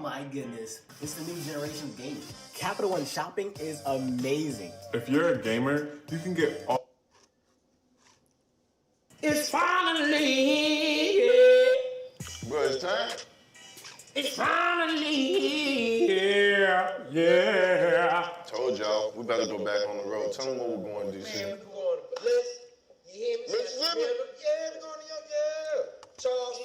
my goodness. It's the new generation of gaming. Capital One shopping is amazing. If you're a gamer, you can get all... It's finally Bro, it's time. It's finally here. Yeah. Told y'all, we better go back on the road. Tell them what we're going to do. Man, we going to Bliss. You hear me? Mississippi? Yeah, we going to Charles.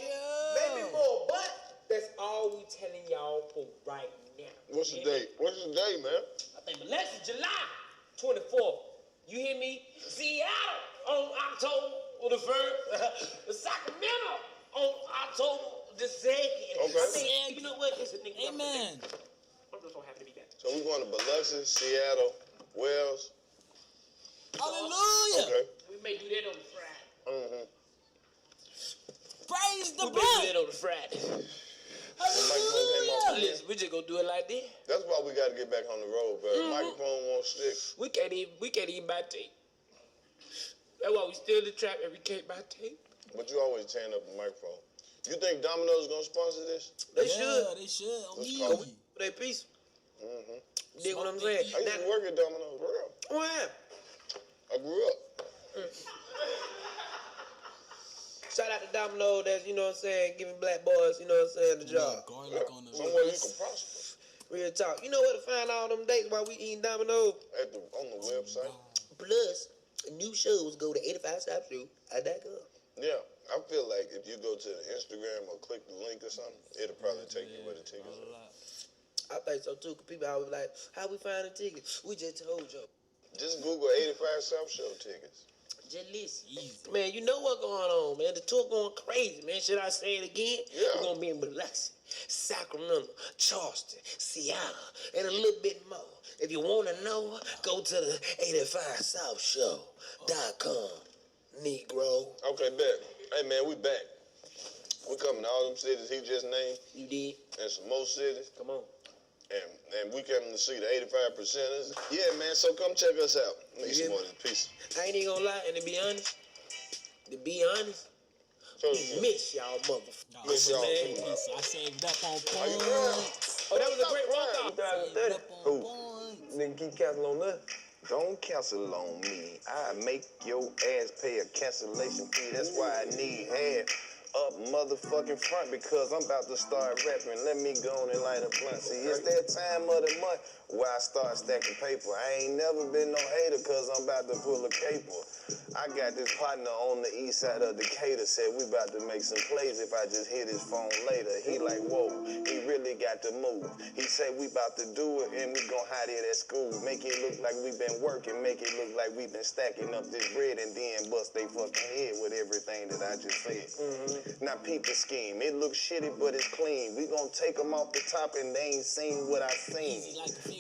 Maybe more, but that's all we telling y'all for right now. What's the date? What's the date, man? I think the next is July 24th. You hear me? Seattle on October the 1st. Sacramento on October the 2nd. Okay. I mean, you know what? It's a nigga. Amen. I'm just so happy to be back. So we're going to Biloxi, Seattle, Wells. Hallelujah. Okay. We may do that on the Friday. Praise the We may do that blood. on the Friday. Hallelujah. Listen, we just gonna do it like that. That's why we got to get back on the road, bro. The microphone won't stick. We can't even buy tape. That's why we steal the trap and we can't buy tape. But you always tearing up the microphone. You think Domino's going to sponsor this? They should. They should. On Let's me. call it. They peace. Dig what I'm saying? I used to work at Domino's, bro. What? I grew up. Shout out to Domino that's, you know what I'm saying, giving black boys, you know what I'm saying, the job. Garlic on the Somewhere you can prosper. Real talk. You know where to find all them dates while we eating Domino? On the website. Plus, new shows go to 85southshow.com. Yeah, I feel like if you go to the Instagram or click the link or something, it'll probably take you where the tickets are. I think so too, because people always like, how we find the tickets? We just told you. Just Google 85 South Show tickets. Just listen. Man, you know what's going on, man. The tour going crazy, man. Should I say it again? Yeah. We're going to be in Biloxi, Sacramento, Charleston, Seattle, and a little bit more. If you want to know, go to the 85southshow.com, Negro. Okay, bet. Hey, man, we back. We coming to all them cities he just named. You did? And some more cities. Come on. And we coming to see the 85%ers. Yeah, man, so come check us out. Need some more of this piece. I ain't even gonna lie, and to be honest, we miss y'all motherfuckers. Miss y'all man. too, man. I saved up on Are you point. proud? Oh, that was a great walk-off. Saved up on point. Nigga keep canceling on us. Don't cancel on me. I make your ass pay a cancellation fee. That's why I need half up motherfucking front because I'm about to start rapping. Let me go on and light a blunt. See, it's that time of the month where I start stacking paper. I ain't never been no hater because I'm about to pull a caper. I got this partner on the east side of Decatur, said we about to make some plays if I just hit his phone later. He like, whoa, he really got to move. He say we about to do it and we gon' hide it at school. Make it look like we been working, make it look like we been stacking up this bread and then bust they fucking head with everything that I just said. Now peep the scheme. It looks shitty, but it's clean. We gon' take them off the top and they ain't seen what I seen.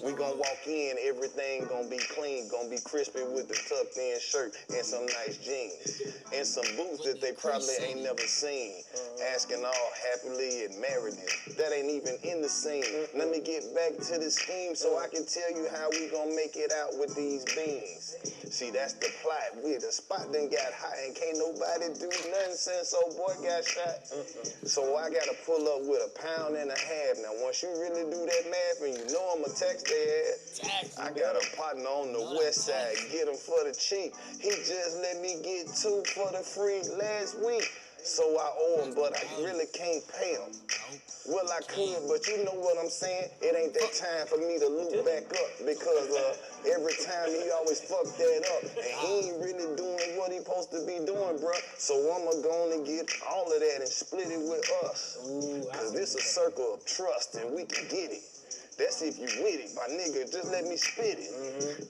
We gon' walk in, everything gon' be clean, gon' be crispy with the tucked in shirt and some nice jeans. And some boots that they probably ain't never seen. Asking all happily and married it. That ain't even in the scene. Let me get back to the scheme so I can tell you how we gon' make it out with these beans. See, that's the plot. The spot done got hot and can't nobody do nothing since old boy got shot. So I gotta pull up with a pound and a half. Now once you really do that math and you know I'ma tax their ass, I got a partner on the west side, get him for the cheap. He just let me get 2 for the free last week. So I owe him, but I really can't pay him. Well, I could, but you know what I'm saying? It ain't that time for me to loop back up because every time he always fuck that up. And he ain't really doing what he supposed to be doing, bruh. So I'ma go on and get all of that and split it with us. Cause this a circle of trust and we can get it. That's if you with it, my nigga, just let me spit it.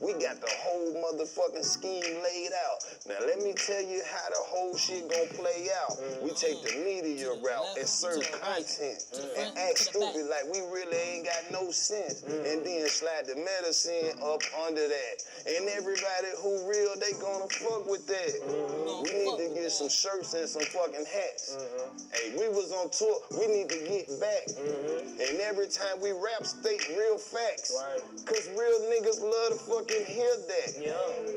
We got the whole motherfucking scheme laid out. Now let me tell you how the whole shit gon' play out. We take the media route and serve content and act stupid like we really ain't got no sense. And then slide the medicine up under that. And everybody who real, they gonna fuck with that. We need to get some shirts and some fucking hats. Hey, we was on tour, we need to get back. And every time we rap, state real facts. Cause real niggas love to fucking hear that.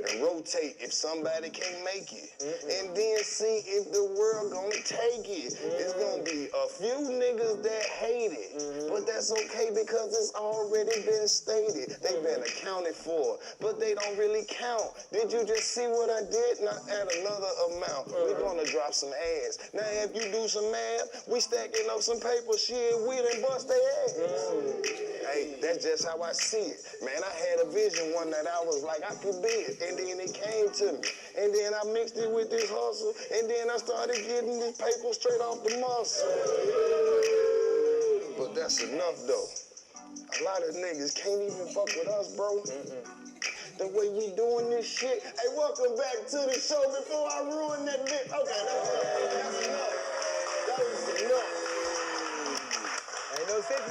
And rotate if somebody can't make it. And then see if the world gonna take it. It's gonna be a A few niggas that hate it, but that's okay because it's already been stated. They've been accounted for, but they don't really count. Did you just see what I did? Now add another amount. We're gonna drop some ads. Now if you do some math, we stacking up some paper. Shit, we done bust their ass. Hey, that's just how I see it. Man, I had a vision one night. I was like, I could be it. And then it came to me. And then I mixed it with this hustle. And then I started getting this paper straight off the muscle. But that's enough, though. A lot of niggas can't even fuck with us, bro. The way we doing this shit. Hey, welcome back to the show before I ruin that bit. Okay, that's enough. That was enough. Ain't no sense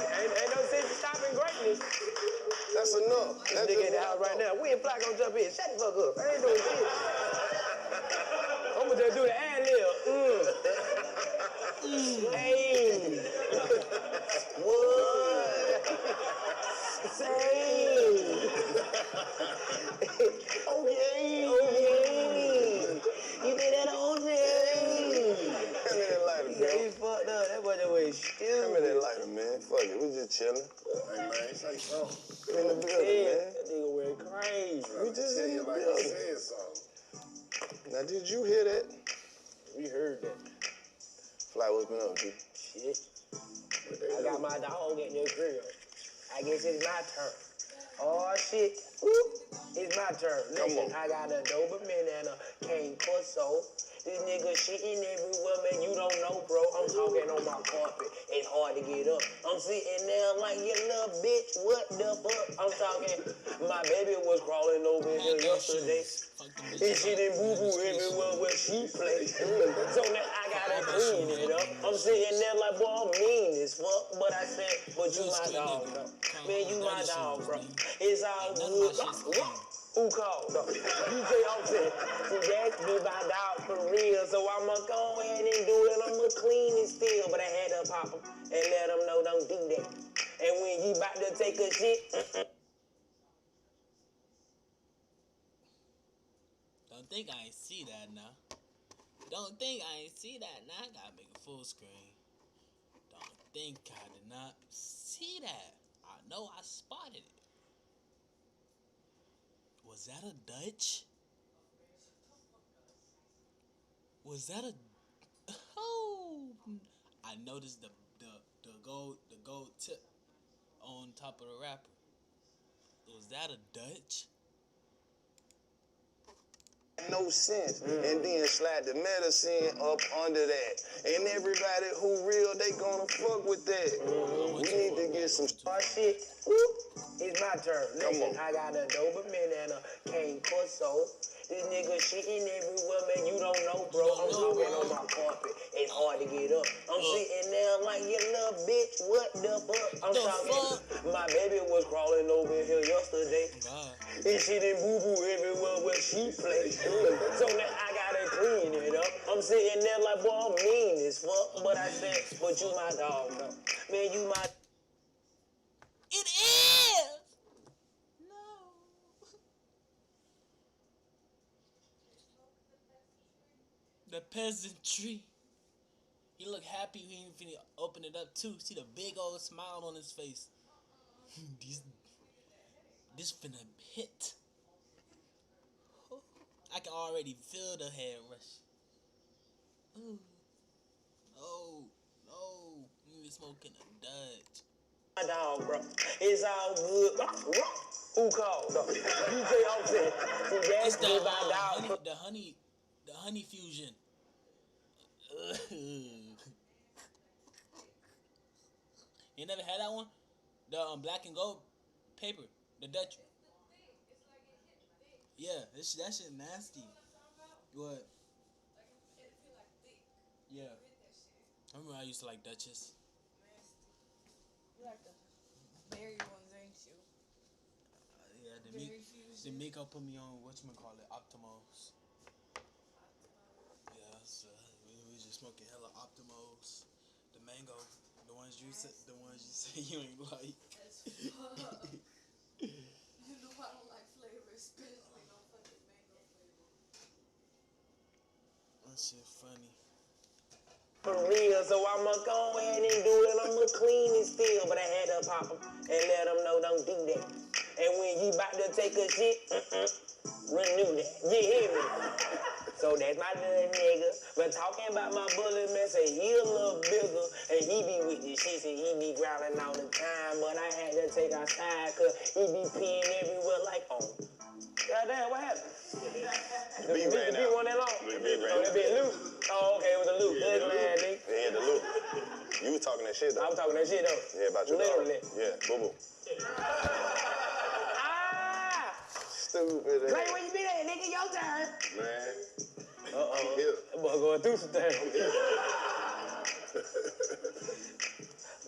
in stopping greatness. That's enough. This nigga in the house right now. We and Black gonna jump in. Shut the fuck up. I ain't doing shit. I'm gonna just do the ad-lib. Hey. What? Say. Okay. You did that on me. Hand me that lighter, bro. Yeah, you fucked up. That boy that way stupid. Hand me that lighter, man. Fuck it. We just chilling. Hey, man, say something. We in the building, man. That nigga went crazy. We just Tell in you the like I building. said something. Now, did you hear that? We heard that. Fly, what's been up, G? Shit. I got my dog in the crib. I guess it's my turn. Oh, shit. Woo. It's my turn. Listen, I got a Doberman and a cane Corso. This nigga shitting everywhere, man. You don't know, bro. I'm talking on my carpet. It's hard to get up. I'm sitting there like, you little bitch. What the fuck? I'm talking. My baby was crawling over here yesterday. And she didn't boo-boo everywhere where she played. So now I gotta clean it up. I'm sitting there like, boy, I'm mean as fuck. But I said, but you my dog, bro. Man, you my dog, bro. It's all good. Who called, though? DJ Offset. That's be my dog for real. So I'ma go ahead and do it. I'ma clean it still. But I had to pop him and let him know don't do that. And when he about to take a shit, Don't think I ain't see that now. Don't think I ain't see that now. I gotta make a full screen. Don't think I did not see that. I know I spotted it. Was that a Dutch? Was that a? Oh, I noticed the gold tip on top of the wrapper. Was that a Dutch? No sense. And then slide the medicine up under that. And everybody who real, they gonna fuck with that. We need to get some shit. It's my turn. Listen, I got a Doberman and a cane Corso. This nigga shitting everywhere, man. You don't know, bro. I'm talking on my carpet. It's hard to get up. I'm sitting there like, you little bitch. What the fuck? I'm talking. My baby was crawling over here yesterday. And she didn't boo-boo everywhere where she played. So now I gotta clean it up. I'm sitting there like, boy, I'm mean as fuck. But I said, but you my dog, though. Man, you my... It is! No. The peasantry. He looked happy when he finna open it up too. See the big old smile on his face. This finna hit. I can already feel the head rush. Ooh. No. You smoking a Dutch. My dog, bro. It's all good. Who called, though? DJ Offset. It's That's my dog. The honey fusion. You never had that one? The black and gold paper, the Dutch. Yeah, that shit nasty. What? Yeah. I remember I used to like Dutchess. You like the berry ones, ain't you? Yeah, the makeup put me on whatchamacallit, Optimos. Yeah, so we just smoking hella Optimos. The mango, the ones you say you ain't like. You know I don't like flavor, especially no fucking mango flavor. That shit funny. For real, so I'ma go ahead and do it. I'ma clean it still, but I had to pop him and let him know don't do that. And when he about to take a shit, renew that. You hear me? So that's my little nigga. But talking about my bullet man, say he a little bigger, and he be with the shits and he be growling all the time. But I had to take outside cause he be peeing everywhere like, oh, goddamn, what happened? The beat wasn't that long. The beat ran that out. bit loop. Oh, okay, it was a loop. Good man, nigga. Yeah, the loop. You was talking that shit though. I was talking that shit though. Yeah, about your literally. dog. Yeah, boo boo. Ah! Stupid. Clay, where you been at, nigga? Your turn. Man. I'm here. That boy going through some things.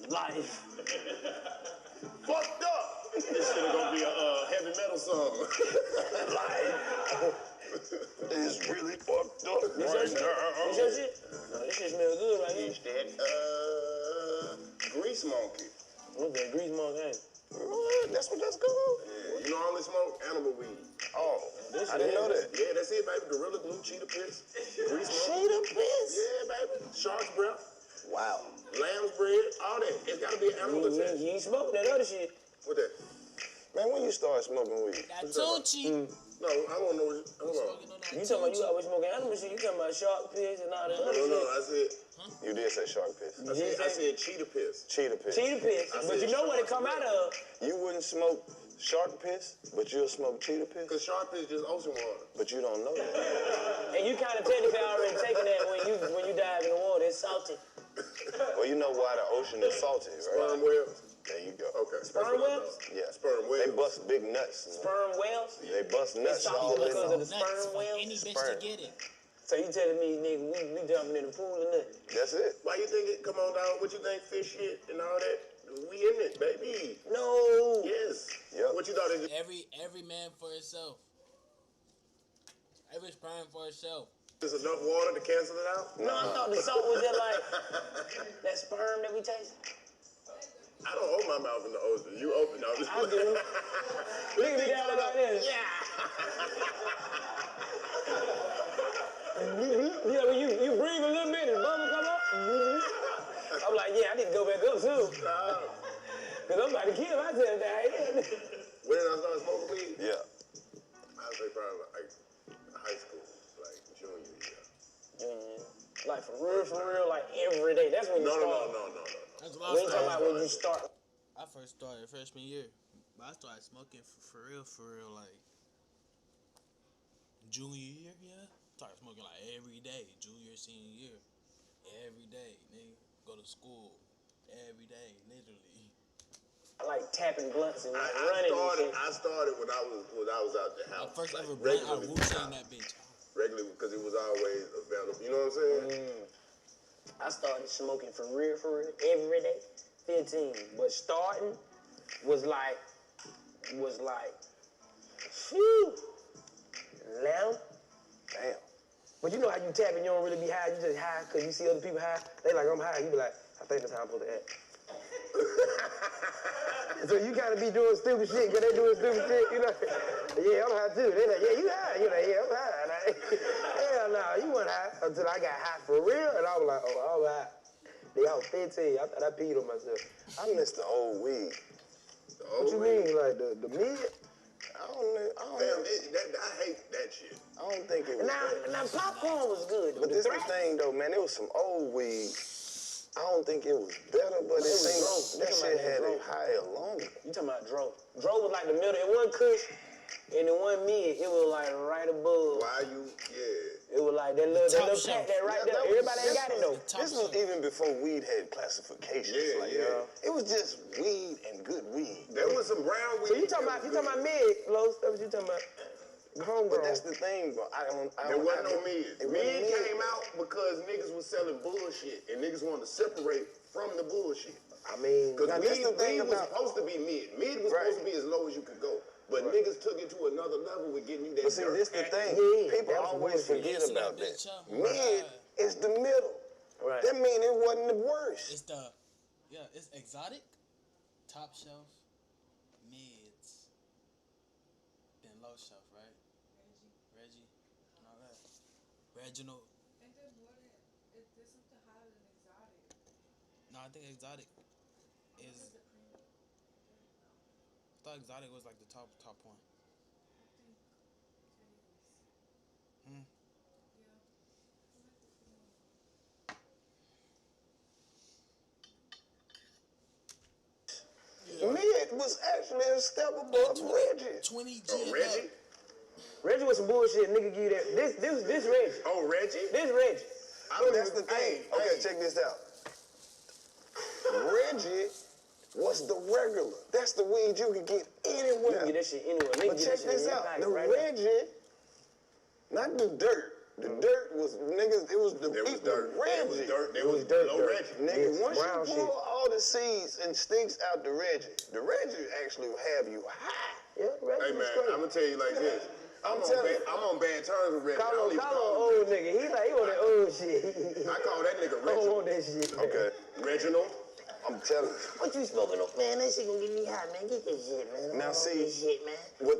Life. Fucked up. This shit is gonna be a heavy metal song. It's really fucked up This right your shit? now. This your shit? No, this shit smell good right here. It's that grease monkey. What's that grease monk ain't? What? That's what that's called? Yeah. You know, I only smoke animal weed. Oh, This I didn't know that. Yeah, that's it, baby. Gorilla glue, cheetah piss, grease monkey. Cheetah piss? Yeah, baby. Shark's breath, Wow. lamb's bread, all that. It's gotta be an animal attached. You ain't smoking that other shit. What that? Man, when you start smoking weed? That Tucci. No, I don't know. Hold on. Smoking on that You talking about you Tucci. always smoking animal shit. You talking about shark piss and all that other No, shit. I said, You did say shark piss. I said cheetah piss. Cheetah piss. Cheetah piss. I But said you know what it shark come out breath. of? You wouldn't smoke shark piss, but you'll smoke cheetah piss? Cause shark piss just ocean water. But you don't know that. And you kind of technically already taking that when you dive in the water. It's salty. Well, you know why the ocean is salty, right? Sperm whales. There you go. Okay. Sperm whales? Yeah. Sperm whales. They bust big nuts. Sperm whales. They bust nuts salty all in because of them. the Nuts sperm for whales? any bitch Sperm. to get it. So you telling me, nigga, we jumping in the pool and nothing? That's it. Why you think it? Come on down. What you think? Fish shit and all that. We in it, baby. No. Yes. Yep. What you thought? It Every man for himself. Every sperm for itself. There's enough water to cancel it out? No, I thought the salt was just like that sperm that we taste. I don't open my mouth in the ocean. You open it. I do. Look at me down like this. Yeah, when you breathe a little bit and bubble come up. I'm like, yeah, I need to go back up soon. Cause I'm about to kill myself down here. When did I start smoking weed? Yeah. I'd say probably like high school, like junior year. Like for real, like every day. That's when you No. start. That's We what ain't talking about when you start. I first started freshman year, but I started smoking for real, like junior year. Yeah, started smoking like every day, junior, senior year, every day. Nigga, go to school every day, literally. I like tapping blunts and I running and shit. started when I was out the My house. first like, ever blunt, I regularly. Wu-Tang that bitch. Regularly, because it was always available. You know what I'm saying? I started smoking for real, every day. 15. But starting was like, phew, lamb. Damn. But you know how you tap and you don't really be high, you just high because you see other people high. They like, I'm high. You be like, I think that's how I'm supposed to act. So you gotta be doing stupid shit because they doing stupid shit, you know. Yeah, I'm high too. They like, yeah, you high. You like, yeah, I'm high. Like, hell no, you weren't high until I got high for real, and I was like, oh, I was high. Nigga, I was 15. I thought I peed on myself. I miss the old weed. What you mean, like the mid? I don't Damn, I hate that shit. I don't think it was bad. Now popcorn was good. But this is the thing though, man. It was some old weed. I don't think it was better, but it seemed Dro. that You shit talking about had that it higher longer. You talking about Dro. Dro was like the middle. It wasn't Kush, and it wasn't mid. It was like right above. Why you? Yeah. It was like that little top pack shelf. that right Yeah, there. that Everybody ain't got it though. This was even before weed had classifications. Yeah, like, yeah. It was just weed and good weed. There was some brown weed. So you talking about mid, Los? That's what you talking about? Homegrown. But that's the thing, bro. There wasn't no mid. It wasn't Mid mid. came out because niggas was selling bullshit and niggas wanted to separate from the bullshit. I mean, Because Now, mid, that's the thing mid was about- supposed to be mid. Mid was Right. supposed to be as low as you could go. But niggas took it to another level with getting you that But see, dirt this the pack. thing. Yeah, People that was always bullshit. forget Mixing about that that. bitch up, Mid right. is the middle. right. That mean it wasn't the worst. It's it's exotic, top shelf, mids, then low shelf, right? Reggie, and all that. Reginald. Ain't that more than, there's something higher than I think exotic is. I thought exotic was like the top one. Hmm. Mid was actually a step above Reggie. 20 G. Oh, Reggie? Reggie was some bullshit. Nigga give you that. This Reggie. Oh, Reggie? This Reggie. That's the thing. Okay, check this out. Reggie was the regular. That's the weed you can get anywhere. You can get that shit anywhere. Nigga But get check that shit this in your out. pocket The right now. Reggie, not the dirt. The dirt was niggas. It was the There was people. dirt. Reggie. There was dirt. There It was was dirt, low dirt. Reggie. Nigga, Yes, once brown you shit. pull all the seeds and sticks out the Reggie actually will have you high. Yeah, Reggie Hey, was man, straight. I'm going to tell you like this. I'm on bad terms with Reggie. I don't even Carlo call him old nigga. He like, he want that old shit. I call that nigga I don't want Reginald. that shit. Okay, Reginald. I'm telling you. What you smoking on? Man, that shit gonna get me high, man. Get this shit, man. Now, I don't see, want this shit, man.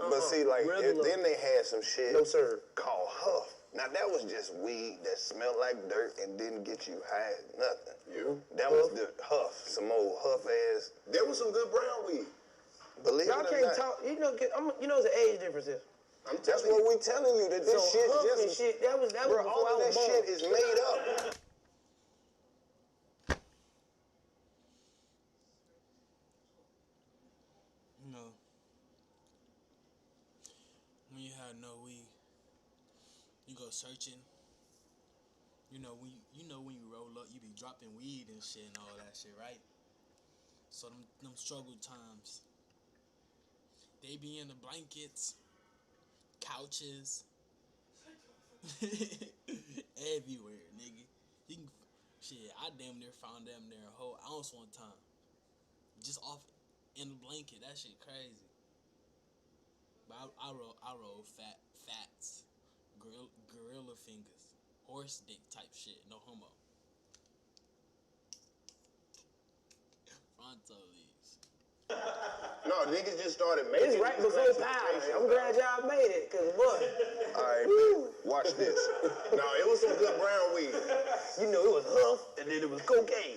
But see, like, Regular. then they had some shit No, sir. called Huff. Now, that was just weed that smelled like dirt and didn't get you high, nothing. Yeah. That was the Huff, some old Huff ass. There was some good brown weed. Believe Y'all it or can't not. talk. You know, it's an age difference here. I'm That's telling what you. we telling you, that this So shit Huff and just... shit, that was Bro, before all I of that was born. shit is made up. You know, when you have no weed, you go searching. You know when you roll up, you be dropping weed and shit and all that shit, right? So them struggle times, they be in the blankets, couches, everywhere, nigga. You can, shit, I damn near found them there a whole ounce one time, just off in the blanket. That shit crazy. But I roll fats, gorilla fingers, horse dick type shit. No homo. Fronto leaves. No, niggas just started making It's right these before powder. classifications, I'm glad dog. y'all made it, cause boy, All right, watch this. No, it was some good brown weed. you know it was Huff and then it was cocaine.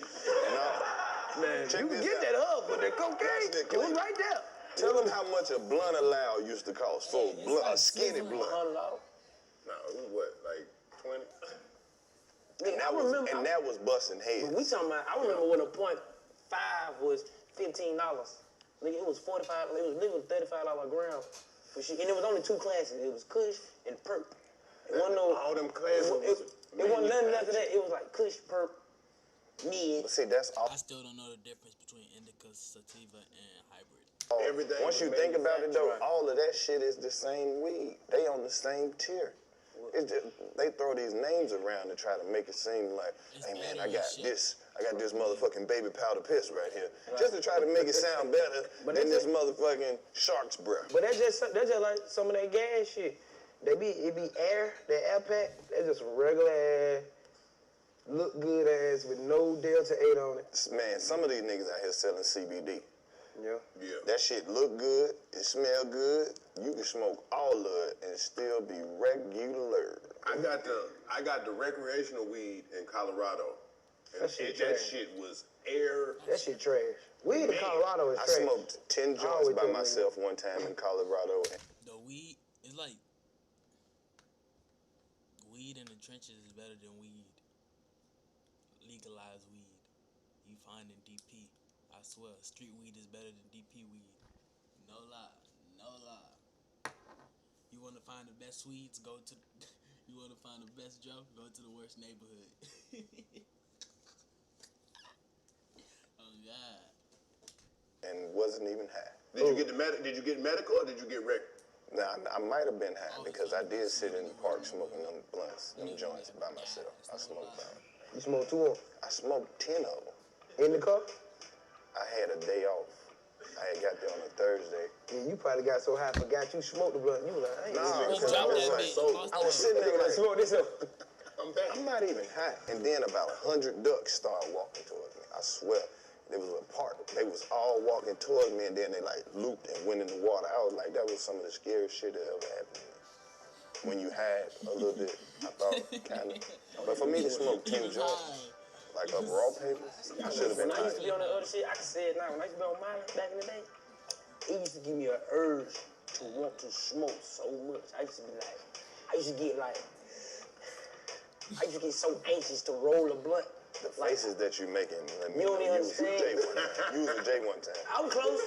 Man, Check you can this get out. that Huff, but that cocaine, Watch this, it was Clint. right there. Tell them how much a blunt of loud used to cost for It's a like skinny sizzling. blunt. No, it was what, like 20? And that was, and that was busting heads. But we talking about, I remember when a .5 was $15. Nigga, it was $45, it was literally $35 a gram for shit. And it was only two classes. It was Kush and Perp. It wasn't no, All them classes it wasn't nothing after that. It was like Kush, Perp, Mid. But see, that's all. I still don't know the difference between indica, sativa, and hybrid. Everything Once was you think about it, though, manufactured. all of that shit is the same weed. They on the same tier. It's just, they throw these names around to try to make it seem like, It's hey man, better I got shit. this motherfucking baby powder piss right here, just to try to make it sound better But than that's this motherfucking shark's breath. But that's just like some of that gas shit. It be air, that air pack, that's just regular ass, look good ass with no Delta 8 on it. Man, some of these niggas out here selling CBD. Yeah. Yeah. That shit look good, it smell good. You can smoke all of it and still be regular. I got the recreational weed in Colorado. And That shit that trash. shit was air. That shit trash. Weed in Colorado is I trash. smoked 10 I joints always by tell myself one time in Colorado. The weed is like weed in the trenches is better than weed. Legalized weed you find in DP. I swear, street weed is better than DP weed. No lie, no lie. You want to find the best weeds? Go to. You want to find the best Joe? Go to the worst neighborhood. Oh God. And wasn't even high. Did you get medical or did you get rec? Now, I might have been high All the because I time. did sit in the park smoking them blunts, them joints by myself. I smoked them. You smoke 2 of them. I smoked 10 of them. In the cup? I had a day off. I had got there on a Thursday. Yeah, you probably got so high, forgot you smoked the blunt. You was like, I ain't Nah, smoking because drop I was that like, bitch. so Lost I that was shit. sitting there I like, smoke this up. I'm back. I'm not even high. And then about 100 ducks started walking towards me. I swear. There was a park. They was all walking towards me, and then they like looped and went in the water. I was like, that was some of the scariest shit that ever happened to me. When you had a little bit, I thought kind of. But for me to smoke 10 joints, like of raw paper, I should have been When I I used to be on that other shit. I can say it now. When I used to be on mine back in the day, it used to give me an urge to want to smoke so much. I used to get so anxious to roll a blunt. The faces that you making, let me You don't know. even understand. You was a J one time. I was close.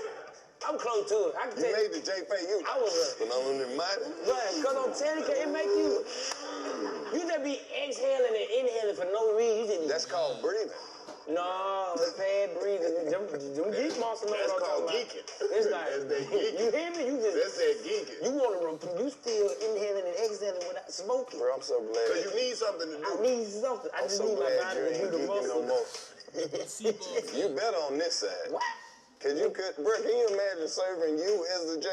I'm close to it. I can You tell made the J face. I was But on the money. Right, because I'm telling you, it make you just be exhaling and inhaling for no reason. That's called breathing. No, it's bad breathing. Them geek monsters know That's what I'm called talking geeking. about. It's like, That's that geeking. you hear me? You just, That's that geeking. you still inhaling and exhaling without smoking. Bro, I'm so glad. Because you need something to do. I need something. I I'm just so need my glad body you to ain't do the geeking no muscle. more. You better on this side. What? Cause you could, bro, can you imagine serving you as the J?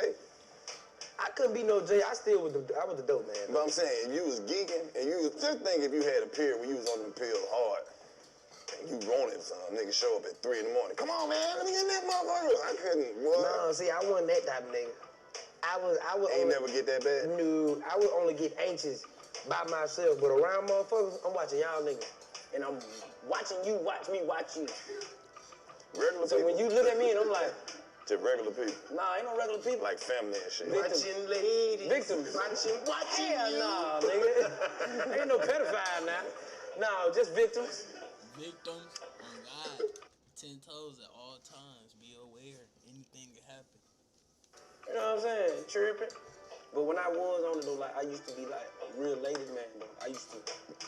I couldn't be no J. I was the dope man. But I'm saying, if you was geeking, and you was, just think if you had a period where you was on the pill hard, and you wanted some, nigga show up at 3 in the morning. Come on, man, let me get that motherfucker. I couldn't, boy. No, see, I wasn't that type of nigga. I would Ain't only, never get that bad? No, I would only get anxious by myself, but around motherfuckers, I'm watching y'all niggas. And I'm watching you watch me watch you. Regular So people? when you look at me and I'm like, Just regular people. nah, ain't no regular people. Like family and shit. Watching ladies. Victims. Watching Hell you. nah, nigga. Ain't no pedophile now. No, just victims. Victims on God. 10 toes at all times. Be aware. Anything can happen. You know what I'm saying? Tripping. But when I was on it though, like I used to be like a real ladies man though. I used to.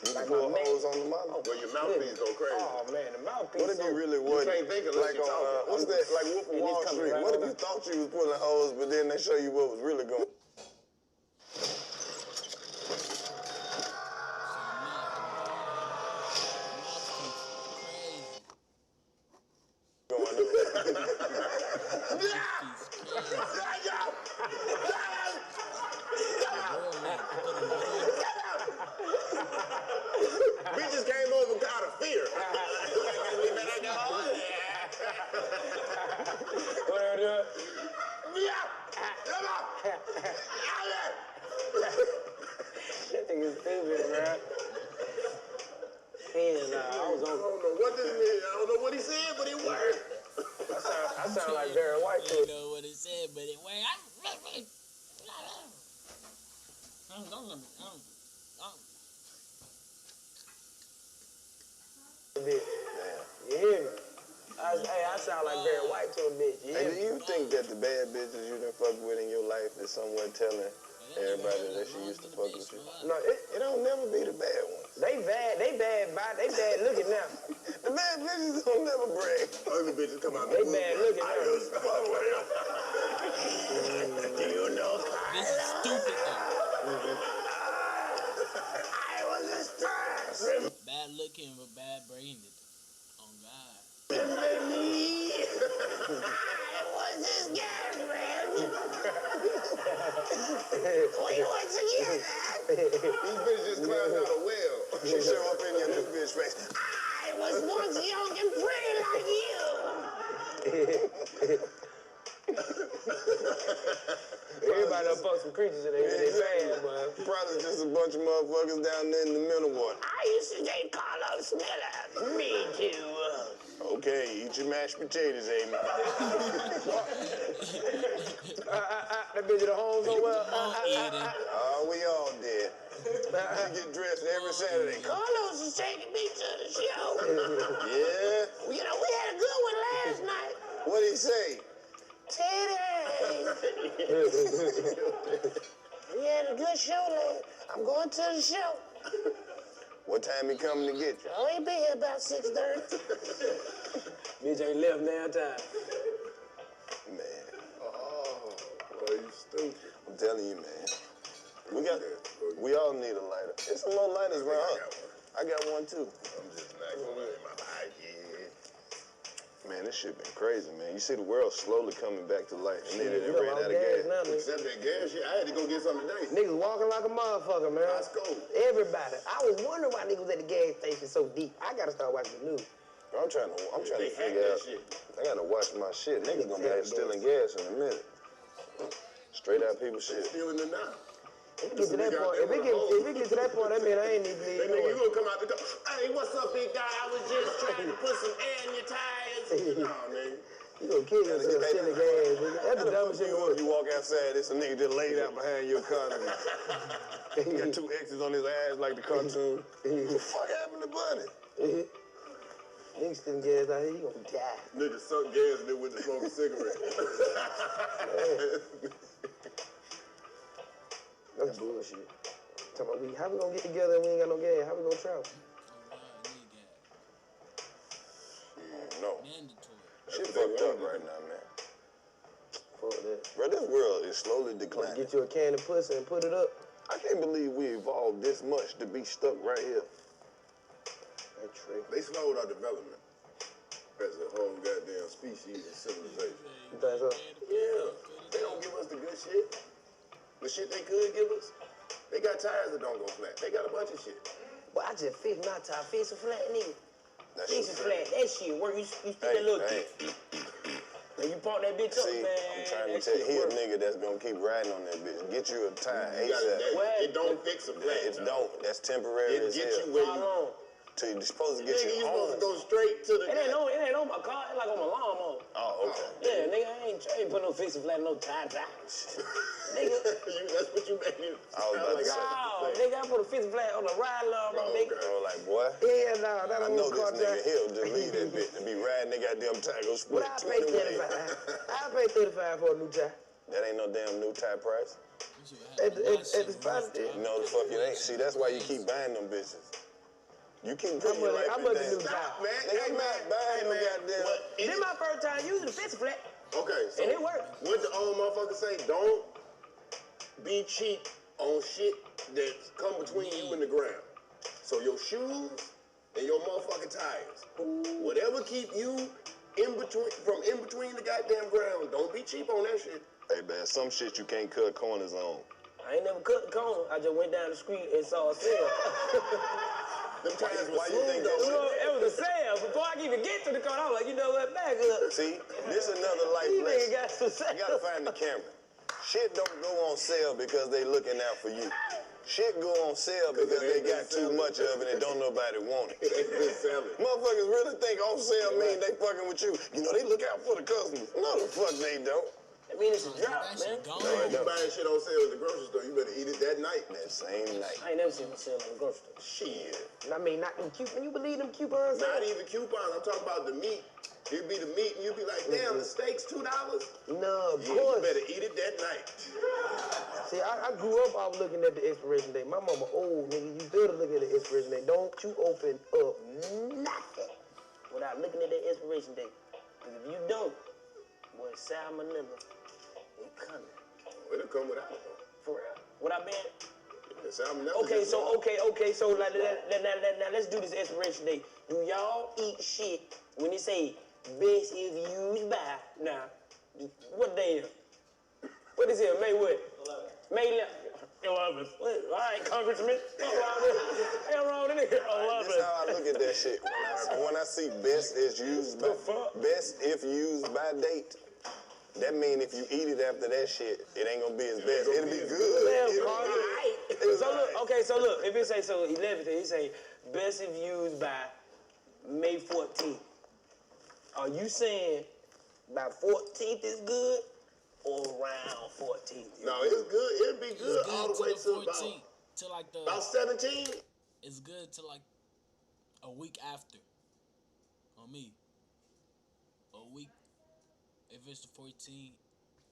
You like pull my hoes on the model? Well, your mouthpiece go crazy. Oh man, the mouthpiece. What if you really You wasn't? can't think unless Like you on, talking. what's that, like Wolf of It Wall just comes Street? right What if on you up. thought you was pulling hoes, but then they show you what was really going Bitches came over out of fear. Whatever do it. That thing is stupid, bro. Yeah, nah, I was I on. don't know what this means. I don't know what he said, but it worked. I sound like Barry White to You it. know what it said, but it went. You hear me? I sound like Barry White to a bitch. You Hey, hear do me? you think that the bad bitches you done fucked with in your life is somewhat telling everybody that she used to fuck with you? No, It don't never be the bad ones. they bad looking now. The bad bitches don't never brag. Other bitches come out. They bad looking I now. used to fuck with him. Do you know? This is stupid though. I was a star. Bad looking but bad brained. On God. I was his girlfriend. We were together. These bitches just climbed out a well. She show up in your new bitch face. I was once young and pretty like you. Everybody done fuck some creatures in their pants, man. Probably just a bunch of motherfuckers down there in the middle water. I used to date Carlos Miller. Me too. Okay, eat your mashed potatoes, Amy. That bitch at home so well. Oh, we all did. She get dressed every Saturday. Carlos is taking me to the show. Yeah? You know, we had a good one last night. What'd he say? Titties. We had a good show last. I'm going to the show. What time he coming to get you? Oh, he be here about 6:30. Bitch ain't left now time. Man, Oh, boy, you stupid. I'm telling you, man. We all need a lighter. There's some more lighters around. I got one too. I'm just not gonna let my pocket. Man, this shit been crazy, man. You see the world slowly coming back to life. And then it You ran know, out of gas gas. now, nigga. Except that gas shit, I had to go get something today. Niggas walking like a motherfucker, man. Let's go. Everybody. I was wondering why niggas at the gas station so deep. I gotta start watching the news. I'm trying to They hacked figure that out. shit. I gotta watch my shit. Niggas gonna be out stealing gas in a minute. Straight out people shit. Still in the now. If it gets to that point, if it gets to that point, that mean I ain't need to That leave nigga, you nowhere. gonna come out the door. Hey, what's up, big guy? I was just trying to put some air in your tires. Nah, nigga. You gonna kill yourself stealing gas, nigga. That's the dumbest shit in the world. You walk outside, it's a nigga just laid out behind your car. He got 2 X's on his ass like the cartoon. What the fuck happened to Bunny? Nigga stealing gas out here, you gonna die. Nigga suck gas and then went to smoke a cigarette. That's bullshit. Talking about how we gonna get together and we ain't got no gas? How we gonna travel? No. Mandatory. Shit fucked up right now, man. Fuck that. Bro, this world is slowly declining. Get you a can of pussy and put it up. I can't believe we evolved this much to be stuck right here. That's true. They slowed our development as a whole goddamn species and civilization. You think so? Yeah. They don't give us the good shit. The shit they could give us, they got tires that don't go flat. They got a bunch of shit. Well, I just fixed my tire. Fix a flat, nigga. That Fix shit a flat. That shit work. You stick that little kick. And you pump that bitch up, See, man. I'm trying to that tell you, shit he a work. nigga that's gonna keep riding on that bitch. Get you a tire ASAP. It don't fix a flat. It don't. That's temporary It as get hell. you where How you. long? Till you're supposed to get Nigga, you you supposed to home. go straight to the. It ain't on my car. It's like on my lawnmower. Oh, okay. Yeah, nigga, I ain't put no fix a flat, no tire. Nigga. That's what you made it. I was about to say. No, nigga, I put a fix a flat on the ride lawnmower, nigga. I was like, boy. Yeah, no, that I don't know car this nigga, tire. he'll just leave that bitch to be riding that goddamn tire, go split What I pay 20 ways. $35? I pay $35 for a new tire. That ain't no damn new tire price. At the spot, No, the fuck it ain't. See, that's why you keep buying them bitches. You keep putting your life how in much that. the new tire? Man, Nigga, I'm not buying no goddamn. This my first time using the fix a flat, Okay, so and it worked. what the old motherfucker say? Don't be cheap on shit that come between you and the ground. So your shoes and your motherfucking tires, whatever keep you in between the goddamn ground. Don't be cheap on that shit. Hey, man, some shit you can't cut corners on. I ain't never cut the corner. I just went down the street and saw a sale. Them tires was Why you think smooth that though. shit? It was a sale. Before I can even get to the corner, I was like, you know what, back up. See, this another life These niggas lesson. got some sales. You gotta find the camera. Shit don't go on sale because they looking out for you. Shit go on sale because they got too much of it and don't nobody want it. They been selling. Motherfuckers really think on sale mean they fucking with you. You know, they look out for the customers. No, the fuck they don't. I mean, it's a drop, That man. shit gone. If you buying shit on sale at the grocery store, you better eat it that night. That same night. I ain't never seen a sale in the grocery store. Shit. I mean, not them coupons. You believe them coupons? Not even coupons. I'm talking about the meat. It'd be the meat, and you'd be like, damn, the steak's $2. No, of Yeah, you course. better eat it that night. See, I grew up, I was looking at the expiration date. My mama old, nigga. You better look at the expiration date. Don't you open up nothing without looking at the expiration date. Because if you don't, boy, salmonella, it coming. It'll come without it, though. For real. What I been? Salmonella Okay, just so wrong. so like, now let's do this expiration date. Do y'all eat shit when they say best if used by? Now, what day is it? What is it? May what? 11. May 11. All right, Congressman. Hell wrong with it. 11. That's how I look at that shit. When I see best is used by, best if used by date, that mean if you eat it after that shit, it ain't gonna be as best. It'll be good. It'll be good. So look, okay, so look, if it say so 11th, it say best if used by May 14th. Are you saying by 14th is good or around 14th? No, it's good. It'll be good It's all good the way to the to 14th. To like the. about 17. It's good to like a week after. On me. A week. If it's the 14th,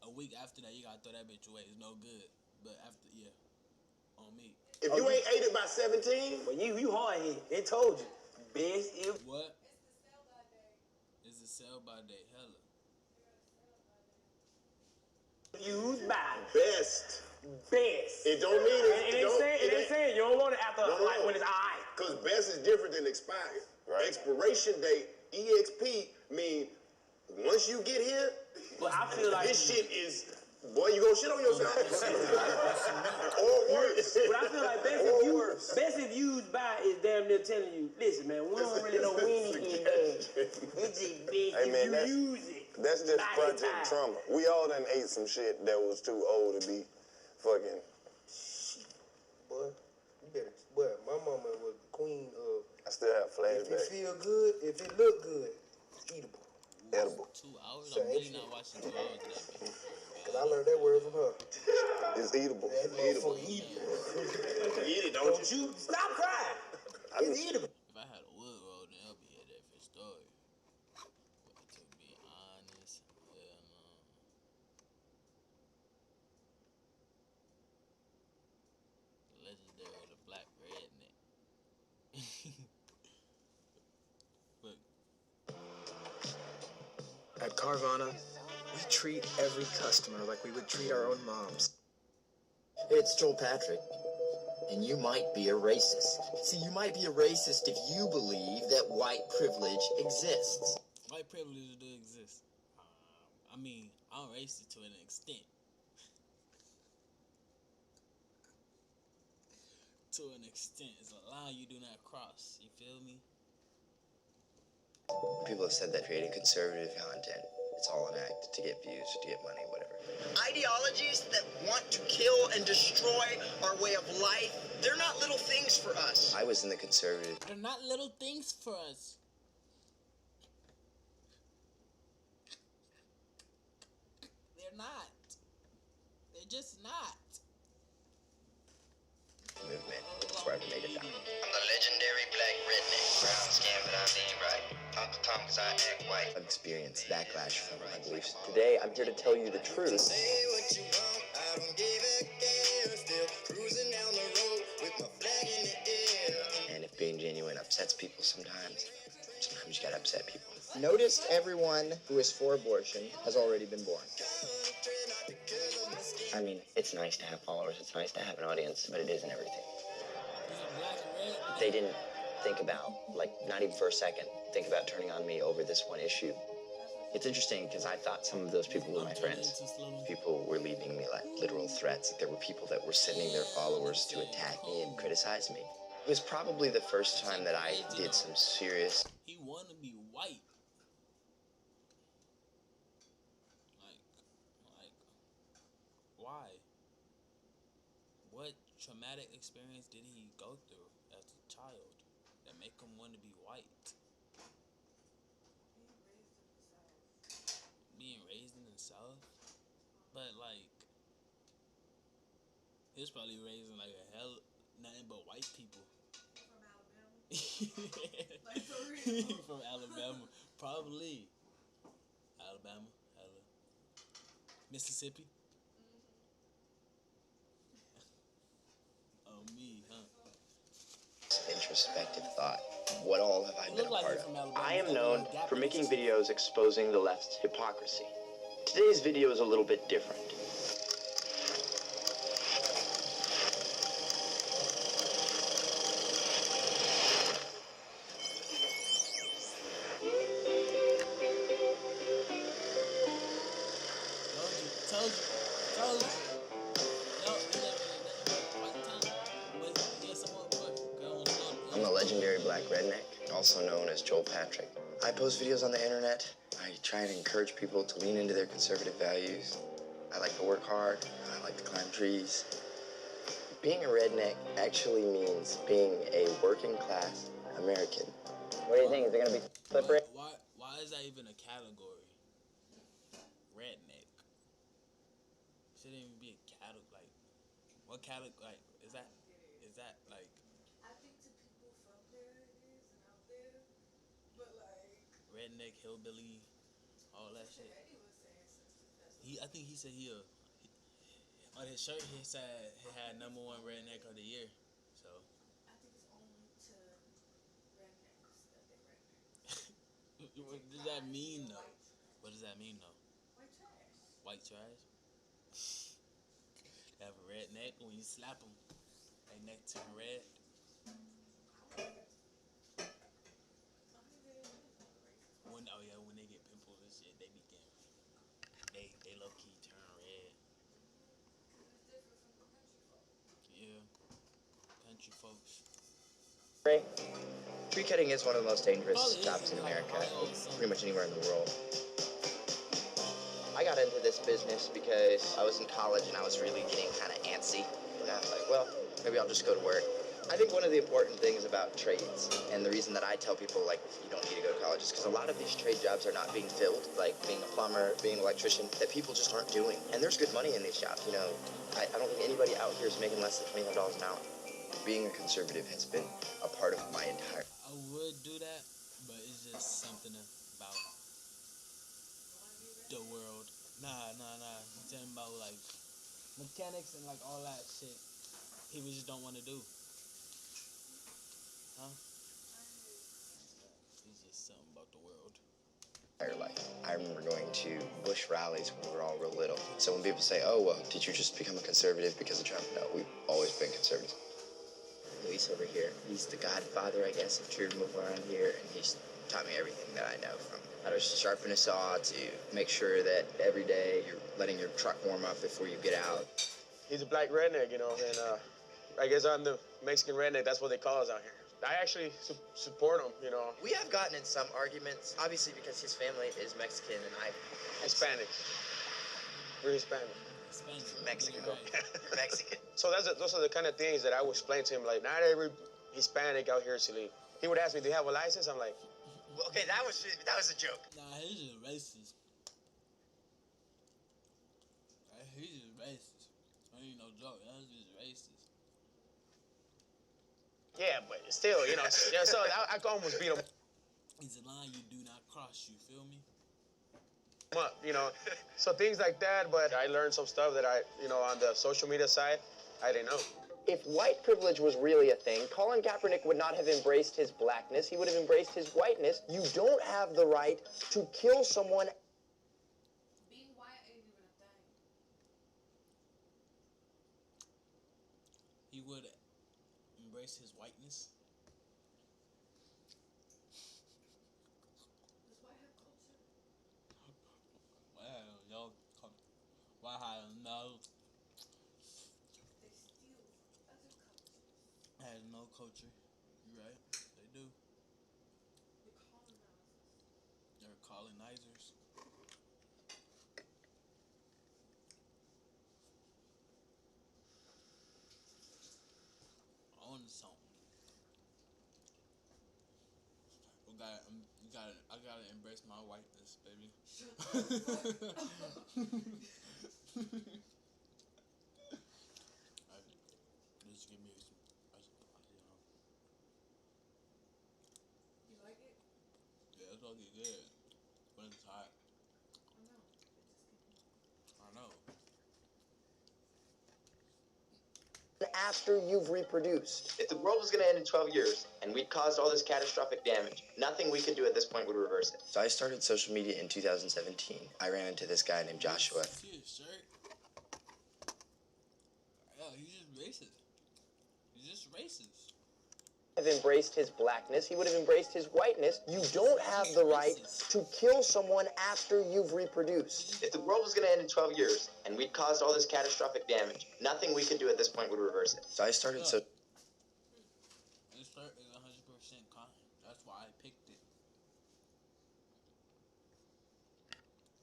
a week after that, you gotta throw that bitch away. It's no good. But after, yeah. On me. If you ain't ate it by 17, Well, you hard hit. It told you. Best if What? It's a sell by day. Hella. used by best. best. It don't mean It ain't saying you don't want it after No. like when it's alright. Because best is different than expired. Right. Expiration date, EXP, mean once you get here, But I feel like this shit is, boy, you gonna shit on yourself. Or worse. But I feel like best if used by is damn near telling you, listen, man, we don't really know when it in there. It's just best Hey, man, if you use it. That's just by Project the time. Trauma. We all done ate some shit that was too old to be fucking. Boy, you better. Boy, my mama was the queen of. I still have If it flashbacks. feel good, if it look good, it's eatable. Edible. 2 hours? Same I'm really shit. not watching 2 hours of that bitch. Cause I learned that word from her. It's eatable. That motherfucker eatable. Eat it, don't you? you? Stop crying. It's eatable. If I had a wood roll, then I'll be a different story. But to be honest, hell no. The legendary the black redneck. Look, At Carvana, we treat every customer like we would treat our own moms. It's Joel Patrick, and you might be a racist. See, you might be a racist if you believe that white privilege exists. white privilege do exist. I mean, I'm racist to an extent. To an extent, it's a line you do not cross. You feel me? People have said that creating conservative content, it's all an act to get views, to get money, whatever. Ideologies that want to kill and destroy our way of life, they're not little things for us. I was in the conservative. They're not little things for us. They're not. They're just not. Movement. That's where I've made it down. I'm the legendary black redneck. Brown skin, but I mean right. Uncle Tom, cause I act white. I've experienced backlash from my beliefs. Today, I'm here to tell you the truth. Say what you want, I don't give a care. Still cruising down the road with my flag in the air. And if being genuine upsets people sometimes you gotta upset people. Notice everyone who is for abortion has already been born. I mean, it's nice to have followers, it's nice to have an audience, but it isn't everything. He's a black red. They didn't think about, like, not even for a second, think about turning on me over this one issue. It's interesting because I thought some of those people were my friends. People were leaving me like literal threats. There were people that were sending their followers to attack me and criticize me. It was probably the first time that I did some serious. He wanna be white. Like, why? What traumatic experience did he go through as a child that make him want to be white? Being raised in the South? But like, he was probably raised in like a hell, nothing but white people. Like for real. From Alabama. Probably. Alabama. Hello. Mississippi. Oh, me, huh? Introspective thought. What all have I You been look a like part you're of? from Alabama. I You am got a known little gap for in making your videos exposing the left's hypocrisy. Today's video is a little bit different. Told you. No, white tongue. Wait, yeah, someone, but go on. I'm a legendary black redneck, also known as Joel Patrick. I post videos on the internet. I try and encourage people to lean into their conservative values. I like to work hard. I like to climb trees. Being a redneck actually means being a working class American. What do you think? Is it gonna be slippery? Why is that even a category? Redneck. Shouldn't even be a category. Like, what category? Like, is that like? I think to people from there it is and out there, but like. Redneck, hillbilly, all that shit. Eddie was saying something. I think he said on his shirt he said he had #1 redneck of the year. So I think it's only to rednecks that they redneck. what does that mean though? What does that mean though? White trash. White trash? They have a redneck when you slap them, they neck turn red. When they get pimples and shit, they low key turn red. Yeah, country folks. Tree cutting is one of the most dangerous jobs in America, pretty much anywhere in the world. I got into this business because I was in college and I was really getting kind of antsy. And I was like, well, maybe I'll just go to work. I think one of the important things about trades, and the reason that I tell people, like, you don't need to go to college, is because a lot of these trade jobs are not being filled, like being a plumber, being an electrician, that people just aren't doing. And there's good money in these jobs, you know. I don't think anybody out here is making less than $25 an hour. Being a conservative has been a part of my entire... I would do that, but it's just something about the world. Nah. I'm talking about like mechanics and like all that shit. People just don't want to do. Huh? It's just something about the world. Life. I remember going to Bush rallies when we were all real little. So when people say, oh, well, did you just become a conservative because of Trump? No, we've always been conservative. Luis over here, he's the godfather, I guess, of tree removal around here, and he's taught me everything that I know, from how to sharpen a saw to make sure that every day you're letting your truck warm up before you get out. He's a black redneck, you know, and I guess I'm the Mexican redneck. That's what they call us out here. I actually support him, you know. We have gotten in some arguments, obviously because his family is Mexican and I... Hispanic. We're Hispanic. Mexican. You're Mexican. So those are the kind of things that I would explain to him, like, not every Hispanic out here is illegal. He would ask me, do you have a license? I'm like... Well, okay, that was a joke. Nah, he's just racist. He's just racist. That ain't no joke. That's just racist. Yeah, but still, you know, so I could almost beat him It's a line you do not cross, you feel me? up, you know. So things like that, but I learned some stuff that I, you know, on the social media side, I didn't know. If white privilege was really a thing, Colin Kaepernick would not have embraced his blackness. He would have embraced his whiteness. You don't have the right to kill someone. Being white ain't even a thing. He would embrace his whiteness. Does white have culture? Well, y'all come. Why I don't know. They steal from other cultures. Has no culture. You're right. They do. The colonizers. They're colonizers. On the song. I gotta embrace my whiteness, baby. Just give me some, You like it? yeah, it's fucking good. But it's hot. I know. It just I know. After you've reproduced. If the world was going to end in 12 years and we'd caused all this catastrophic damage, nothing we could do at this point would reverse it. So I started social media in 2017. I ran into this guy named Joshua. See his shirt? Yeah, he's just racist. He's just racist. Have embraced his blackness. He would have embraced his whiteness. You don't have the right to kill someone after you've reproduced. If the world was going to end in 12 years and we'd caused all this catastrophic damage, nothing we could do at this point would reverse it. So I started His shirt is 100% cotton. That's why I picked it.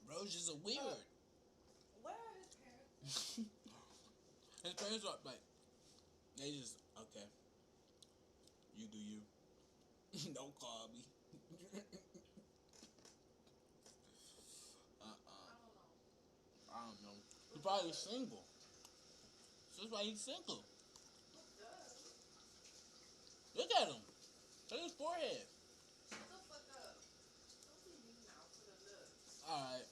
Bro's just a weird. Where are his parents? His parents are like, they just, okay. You do you. Don't call me. I don't know. He's probably single. So that's why he's single. Look at him. Look at his forehead. Shut the fuck up. Don't be mean now for the looks. Alright.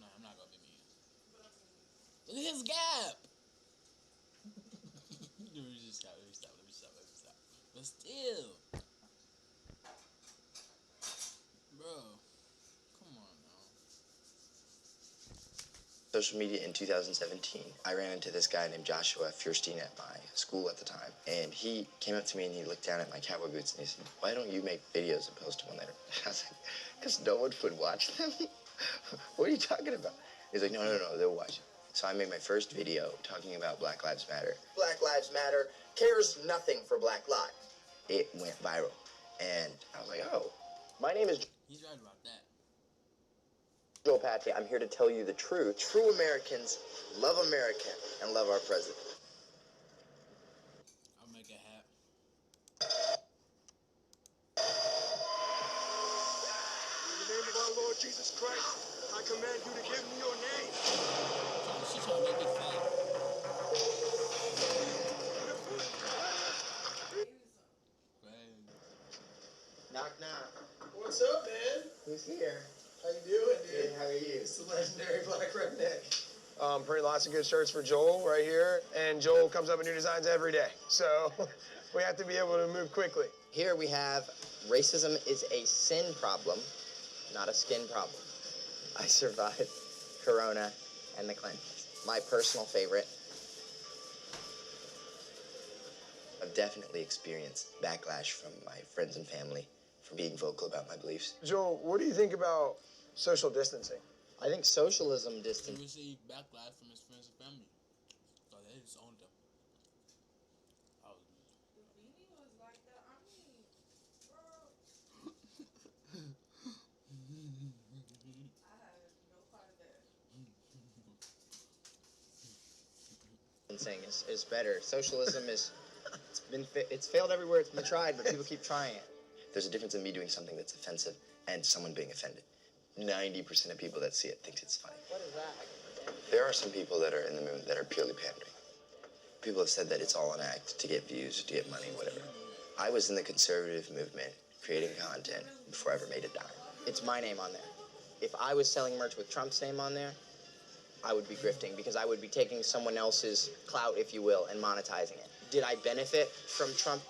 No, I'm not gonna be mean. But I mean, Look at his gap. Let me stop. But still. Bro. Come on now. social media in 2017. I ran into this guy named Joshua Fierstein at my school at the time. And he came up to me and he looked down at my cowboy boots and he said, "Why don't you make videos and post them on there?" I was like, "Because no one would watch them." What are you talking about? He's like, no, they'll watch it. So I made my first video talking about Black Lives Matter. Black Lives Matter cares nothing for Black lives. It went viral. And I was like, oh. My name is He's right about that. Joe Patrick. I'm here to tell you the truth. True Americans love America and love our president. I'll make a hat. Jesus Christ, I command you to give me your name. She trying to make me fat. Knock, knock. What's up, man? Who's here? How you doing, dude? Good, how are you? It's the legendary Black Redneck. Print lots of good shirts for Joel right here, and Joel comes up with new designs every day. So we have to be able to move quickly. Here we have racism is a sin problem, not a skin problem. I survived Corona and the cleanse. My personal favorite. I've definitely experienced backlash from my friends and family for being vocal about my beliefs. Joel, what do you think about social distancing? I think socialism He distance. received backlash from his friends and family. So they just owned him. Oh. The beanie was like that. I mean, bro. I had no part of that. Is better. Socialism is it's failed everywhere it's been tried, but people keep trying it. There's a difference in me doing something that's offensive and someone being offended. 90% of people that see it think it's funny. What is that? There are some people that are in the movement that are purely pandering. People have said that it's all an act to get views, to get money, whatever. I was in the conservative movement, creating content before I ever made a dime. It's my name on there. If I was selling merch with Trump's name on there, I would be grifting because I would be taking someone else's clout, if you will, and monetizing it. Did I benefit from Trump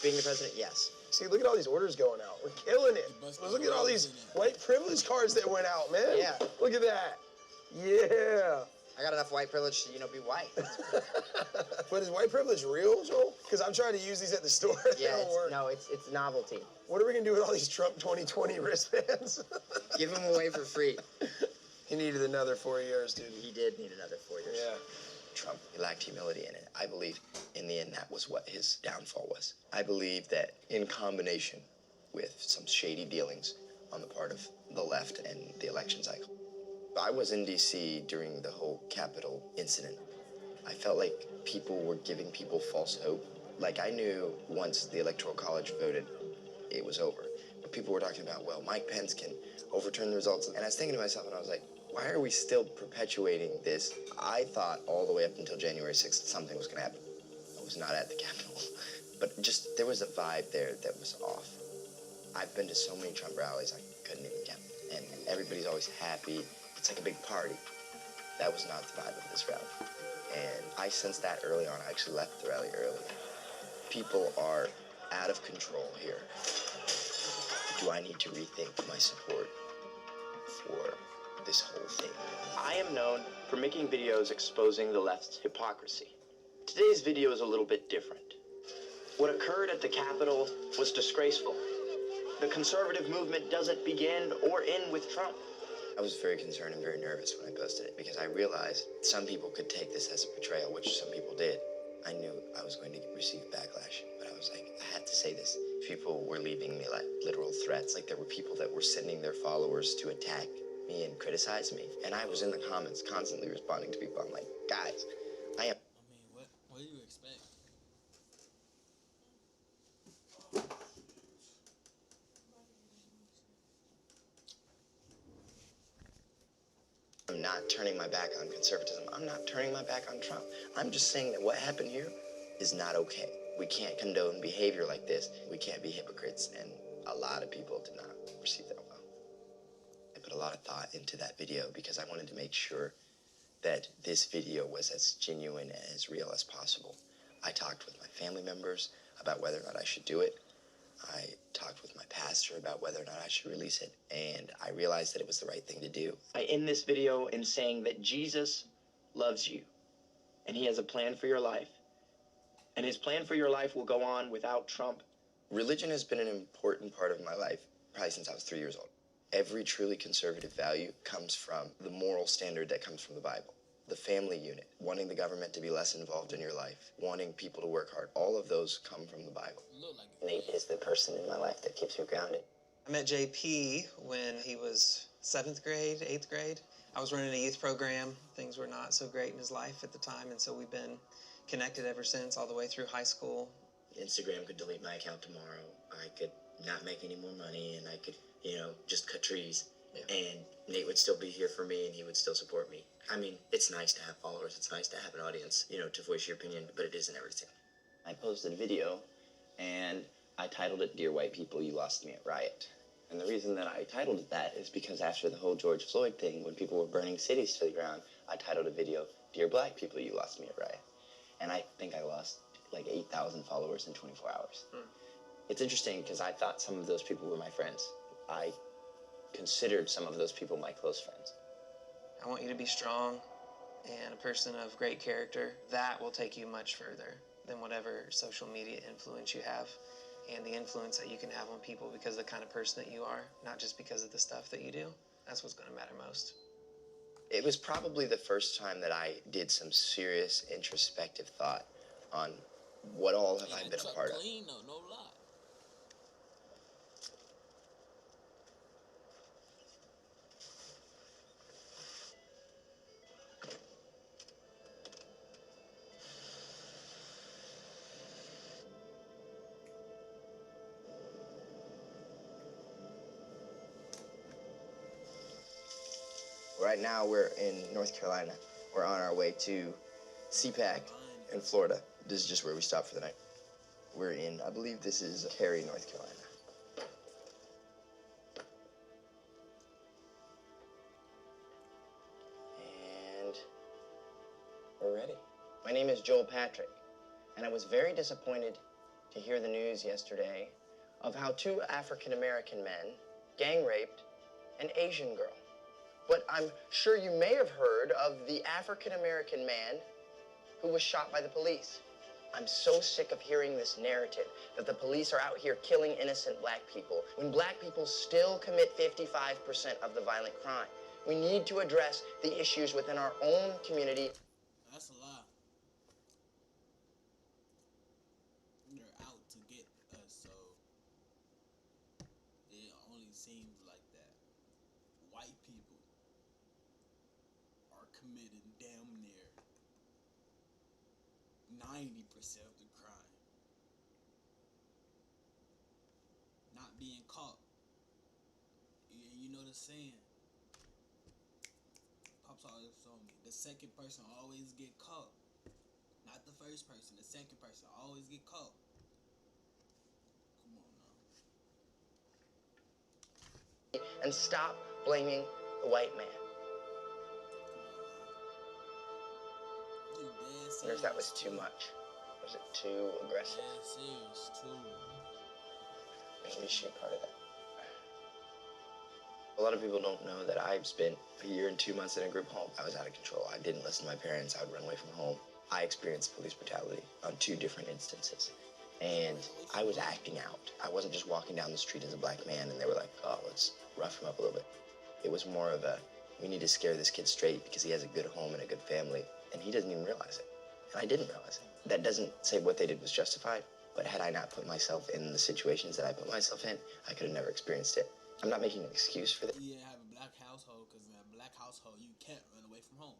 being the president? Yes. See, look at all these orders going out. We're killing it. Look at all these white privilege cards that went out, man. Yeah. Look at that. Yeah. I got enough white privilege to, be white. But is white privilege real, Joel? Because I'm trying to use these at the store. Yeah, it's novelty. What are we going to do with all these Trump 2020 wristbands? Give them away for free. He needed another 4 years, dude. He did need another 4 years. Yeah. Trump lacked humility in it. I believe in the end that was what his downfall was. I believe that in combination with some shady dealings on the part of the left and the election cycle. I was in D.C. during the whole Capitol incident. I felt like people were giving people false hope. Like I knew once the Electoral College voted, it was over. But people were talking about, well, Mike Pence can overturn the results. And I was thinking to myself, and I was like, why are we still perpetuating this? I thought all the way up until January 6th something was going to happen. I was not at the Capitol. But just, there was a vibe there that was off. I've been to so many Trump rallies, I couldn't even count. And everybody's always happy. It's like a big party. That was not the vibe of this rally. And I sensed that early on. I actually left the rally early. People are out of control here. Do I need to rethink my support for this whole thing? I am known for making videos exposing the left's hypocrisy. Today's video is a little bit different. What occurred at the Capitol was disgraceful. The conservative movement doesn't begin or end with Trump. I was very concerned and very nervous when I posted it because I realized some people could take this as a betrayal, which some people did. I knew I was going to receive backlash, but I was like, I had to say this. People were leaving me like literal threats. Like there were people that were sending their followers to attack me and criticize me. And I was in the comments constantly responding to people. I'm like, guys, I am. I mean, what do you expect? I'm not turning my back on conservatism. I'm not turning my back on Trump. I'm just saying that what happened here is not okay. We can't condone behavior like this. We can't be hypocrites, and a lot of people did not receive that well. I put a lot of thought into that video because I wanted to make sure that this video was as genuine and as real as possible. I talked with my family members about whether or not I should do it. I talked with my pastor about whether or not I should release it, and I realized that it was the right thing to do. I end this video in saying that Jesus loves you, and he has a plan for your life, and his plan for your life will go on without Trump. Religion has been an important part of my life, probably since I was 3 years old. Every truly conservative value comes from the moral standard that comes from the Bible. The family unit, wanting the government to be less involved in your life, wanting people to work hard, all of those come from the Bible. Nate is the person in my life that keeps me grounded. I met JP when he was 7th grade, 8th grade. I was running a youth program. Things were not so great in his life at the time, and so we've been connected ever since, all the way through high school. Instagram could delete my account tomorrow. I could not make any more money, and I could, just cut trees. And Nate would still be here for me, and he would still support me. I mean, it's nice to have followers. It's nice to have an audience, you know, to voice your opinion, but it isn't everything. I posted a video, and I titled it, "Dear White People, You Lost Me at Riot." And the reason that I titled it that is because after the whole George Floyd thing, when people were burning cities to the ground, I titled a video, "Dear Black People, You Lost Me at Riot." And I think I lost like 8,000 followers in 24 hours. It's interesting because I thought some of those people were my friends. I considered some of those people my close friends. I want you to be strong and a person of great character. That will take you much further than whatever social media influence you have and the influence that you can have on people because of the kind of person that you are, not just because of the stuff that you do. That's what's going to matter most. It was probably the first time that I did some serious introspective thought on what all have I been a part of. Clean, no lie. Right now we're in North Carolina. We're on our way to CPAC in Florida. This is just where we stop for the night. We're in, I believe this is Cary, North Carolina. And we're ready. My name is Joel Patrick, and I was very disappointed to hear the news yesterday of how 2 African-American men gang raped an Asian girl. But I'm sure you may have heard of the African-American man who was shot by the police. I'm so sick of hearing this narrative that the police are out here killing innocent black people when black people still commit 55% of the violent crime. We need to address the issues within our own community. That's a lie. They're out to get us, so it only seems like that. White people are committing damn near 90% of the crime. Not being caught. You know the saying. Pops always told me, the second person always get caught. Not the first person, the second person always get caught. Come on now. And stop blaming the white man. I wonder if that was too much. Was it too aggressive? Yeah, serious, too. Maybe she part of that. A lot of people don't know that I've spent a year and 2 months in a group home. I was out of control. I didn't listen to my parents. I would run away from home. I experienced police brutality on 2 different instances. And I was acting out. I wasn't just walking down the street as a black man and they were like, oh, let's rough him up a little bit. It was more of a, we need to scare this kid straight because he has a good home and a good family. And he doesn't even realize it. And I didn't realize it. That doesn't say what they did was justified, but had I not put myself in the situations that I put myself in, I could have never experienced it. I'm not making an excuse for that. Yeah, have a black household, because in a black household, you can't run away from home.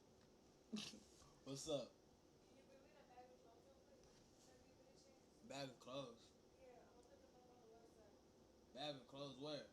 What's up? Bag of clothes. Bag of clothes where?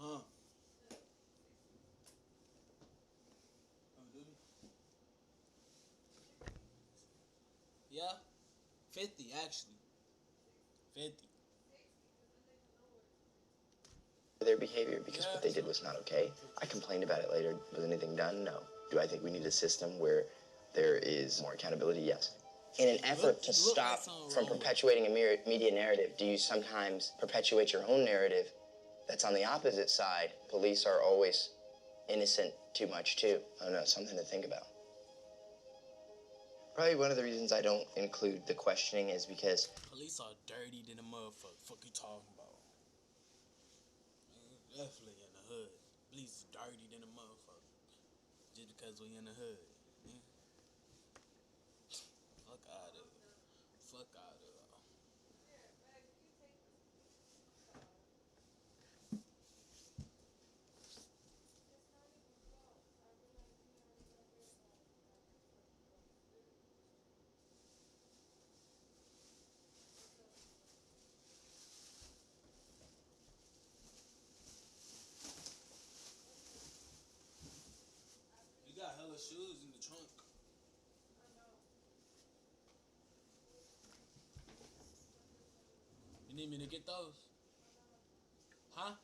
Huh? Yeah, 50 actually. 50. Their behavior because what they did was not okay. I complained about it later. Was anything done? No. Do I think we need a system where there is more accountability? Yes. In an effort to stop from perpetuating a media narrative, do you sometimes perpetuate your own narrative that's on the opposite side? Police are always innocent too much too. I don't know, something to think about. Probably one of the reasons I don't include the questioning is because Police are dirty than a motherfucker. Fuck you talking about? definitely in the hood. Bleeds dirty than a motherfucker. Just because we in the hood. Yeah. Fuck out of it. Fuck out of it. You got hella shoes in the trunk. You need me to get those? Huh?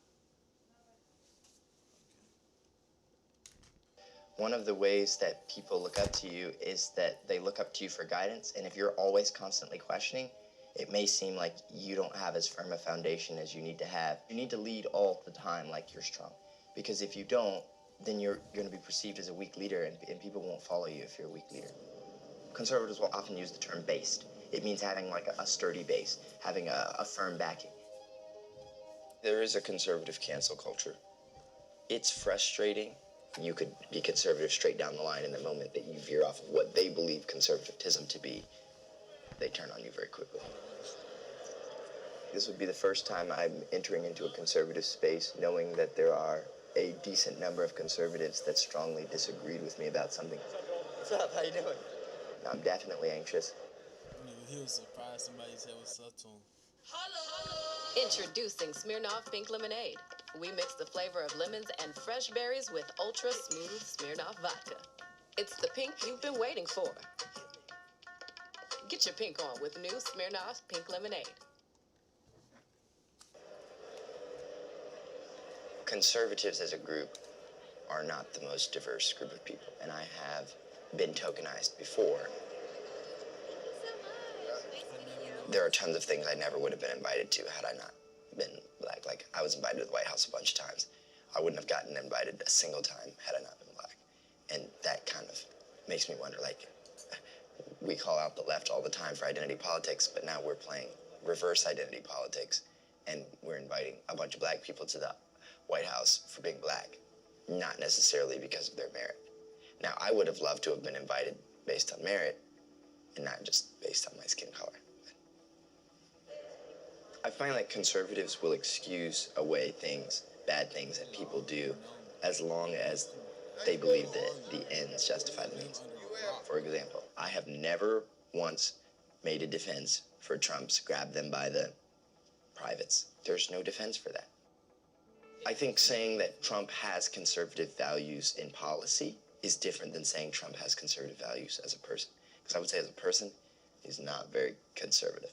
One of the ways that people look up to you is that they look up to you for guidance, and if you're always constantly questioning, it may seem like you don't have as firm a foundation as you need to have. You need to lead all the time like you're strong, because if you don't, then you're going to be perceived as a weak leader, and people won't follow you if you're a weak leader. Conservatives will often use the term based. It means having like a sturdy base, having a firm backing. There is a conservative cancel culture. It's frustrating. You could be conservative straight down the line, in the moment that you veer off of what they believe conservatism to be, they turn on you very quickly. This would be the first time I'm entering into a conservative space, knowing that there are a decent number of conservatives that strongly disagreed with me about something. What's up? How you doing? I'm definitely anxious. He was surprised somebody said what's up to him. Introducing Smirnoff Pink Lemonade. We mix the flavor of lemons and fresh berries with ultra smooth Smirnoff vodka. It's the pink you've been waiting for. Get your pink on with new Smirnoff Pink Lemonade. Conservatives as a group are not the most diverse group of people, and I have been tokenized before. There are tons of things I never would have been invited to had I not been black. Like, I was invited to the White House a bunch of times. I wouldn't have gotten invited a single time had I not been black. And that kind of makes me wonder, like, we call out the left all the time for identity politics, but now we're playing reverse identity politics, and we're inviting a bunch of black people to the White House for being black, not necessarily because of their merit. Now, I would have loved to have been invited based on merit and not just based on my skin color. I find that conservatives will excuse away things, bad things that people do, as long as they believe that the ends justify the means. For example, I have never once made a defense for Trump's grab them by the privates. There's no defense for that. I think saying that Trump has conservative values in policy is different than saying Trump has conservative values as a person. Because I would say as a person, he's not very conservative.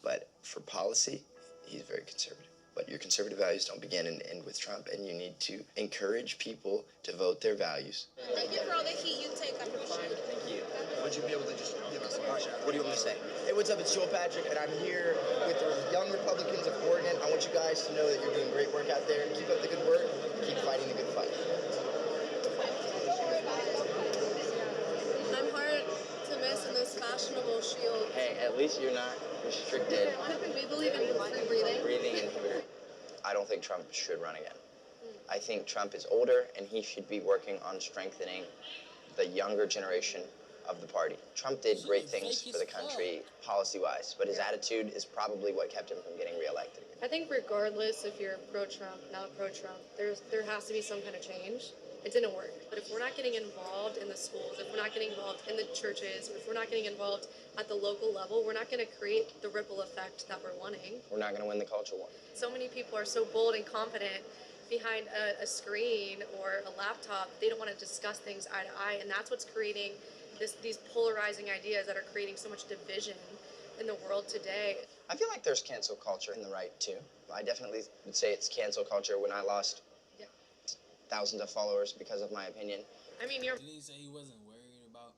But for policy, he's very conservative. But your conservative values don't begin and end with Trump, and you need to encourage people to vote their values. Thank you for all the heat you take. I appreciate it. Thank you. Would you be able to just give us a shout? What do you want me to say? Hey, what's up? It's Joel Patrick, and I'm here with the young Republicans of Oregon. I want you guys to know that you're doing great work out there. Keep up the good work. Keep fighting the good fight. I'm hard to miss in this fashionable shield. Hey, at least you're not restricted. We believe in free breathing. Breathing in here. I don't think Trump should run again. I think Trump is older, and he should be working on strengthening the younger generation of the party. Trump did great things for the country policy-wise, but his attitude is probably what kept him from getting reelected. I think regardless if you're pro-Trump, not pro-Trump, there has to be some kind of change. It didn't work. But if we're not getting involved in the schools, if we're not getting involved in the churches, if we're not getting involved at the local level, we're not going to create the ripple effect that we're wanting. We're not going to win the culture war. So many people are so bold and confident behind a screen or a laptop, they don't want to discuss things eye to eye, and that's what's creating these polarizing ideas that are creating so much division in the world today. I feel like there's cancel culture in the right, too. I definitely would say it's cancel culture when I lost thousands of followers because of my opinion. I mean, Didn't he say he wasn't worried about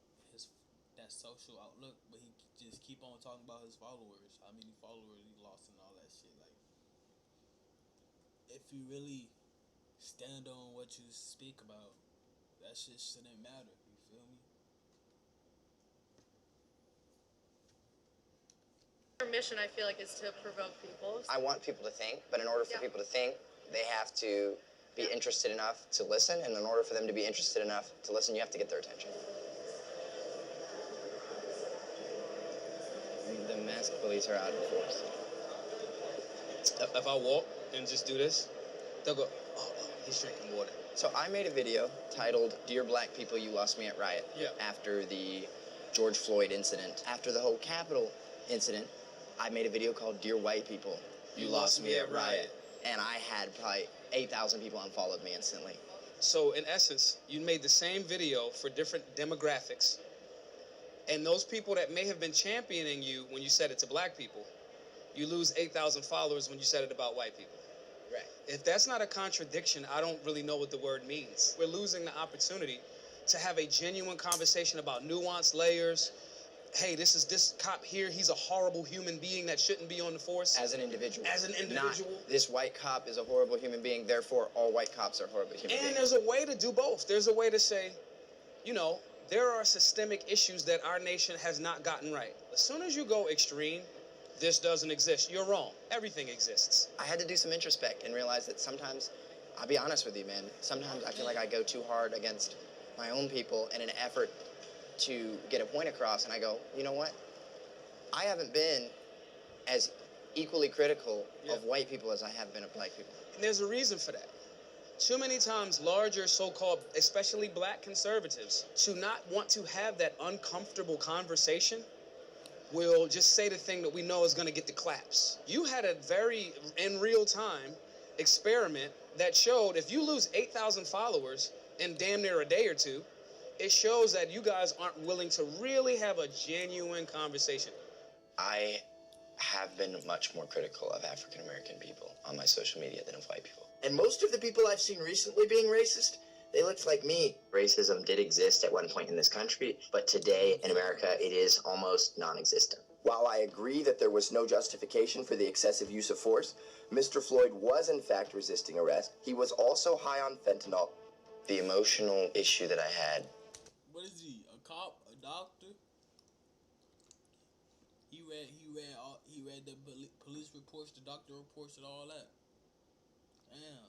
that social outlook, but he just keep on talking about his followers, how many followers he lost and all that shit. Like, if you really stand on what you speak about, that shit shouldn't matter. You feel me? Our mission, I feel like, is to provoke people. I want people to think, but in order for people to think, They have to be interested enough to listen, and in order for them to be interested enough to listen, you have to get their attention. The masked police are out in force. If I walk and just do this, they'll go, oh, he's drinking water. So I made a video titled, Dear Black People, You Lost Me at Riot, after the George Floyd incident. After the whole Capitol incident, I made a video called Dear White People, You Lost Me at Riot. And I had probably 8,000 people unfollowed me instantly. So in essence, you made the same video for different demographics. And those people that may have been championing you when you said it to black people, you lose 8,000 followers when you said it about white people. Right. If that's not a contradiction, I don't really know what the word means. We're losing the opportunity to have a genuine conversation about nuanced layers. Hey, this cop here, he's a horrible human being that shouldn't be on the force. As an individual. As an individual. Not, this white cop is a horrible human being, therefore all white cops are horrible human beings. And there's a way to do both. There's a way to say, you know, there are systemic issues that our nation has not gotten right. As soon as you go extreme, this doesn't exist. You're wrong. Everything exists. I had to do some introspect and realize that sometimes, I'll be honest with you, man, sometimes I feel like I go too hard against my own people in an effort to get a point across, and I go, you know what? I haven't been as equally critical of white people as I have been of black people. And there's a reason for that. Too many times, larger so-called, especially black conservatives, to not want to have that uncomfortable conversation will just say the thing that we know is going to get the claps. You had a very, in real time, experiment that showed if you lose 8,000 followers in damn near a day or two, it shows that you guys aren't willing to really have a genuine conversation. I have been much more critical of African American people on my social media than of white people. And most of the people I've seen recently being racist, they looked like me. Racism did exist at one point in this country, but today in America it is almost non-existent. While I agree that there was no justification for the excessive use of force, Mr. Floyd was in fact resisting arrest. He was also high on fentanyl. The emotional issue that I had. What is he? A cop? A doctor? He read the police reports, the doctor reports, and all that. Damn.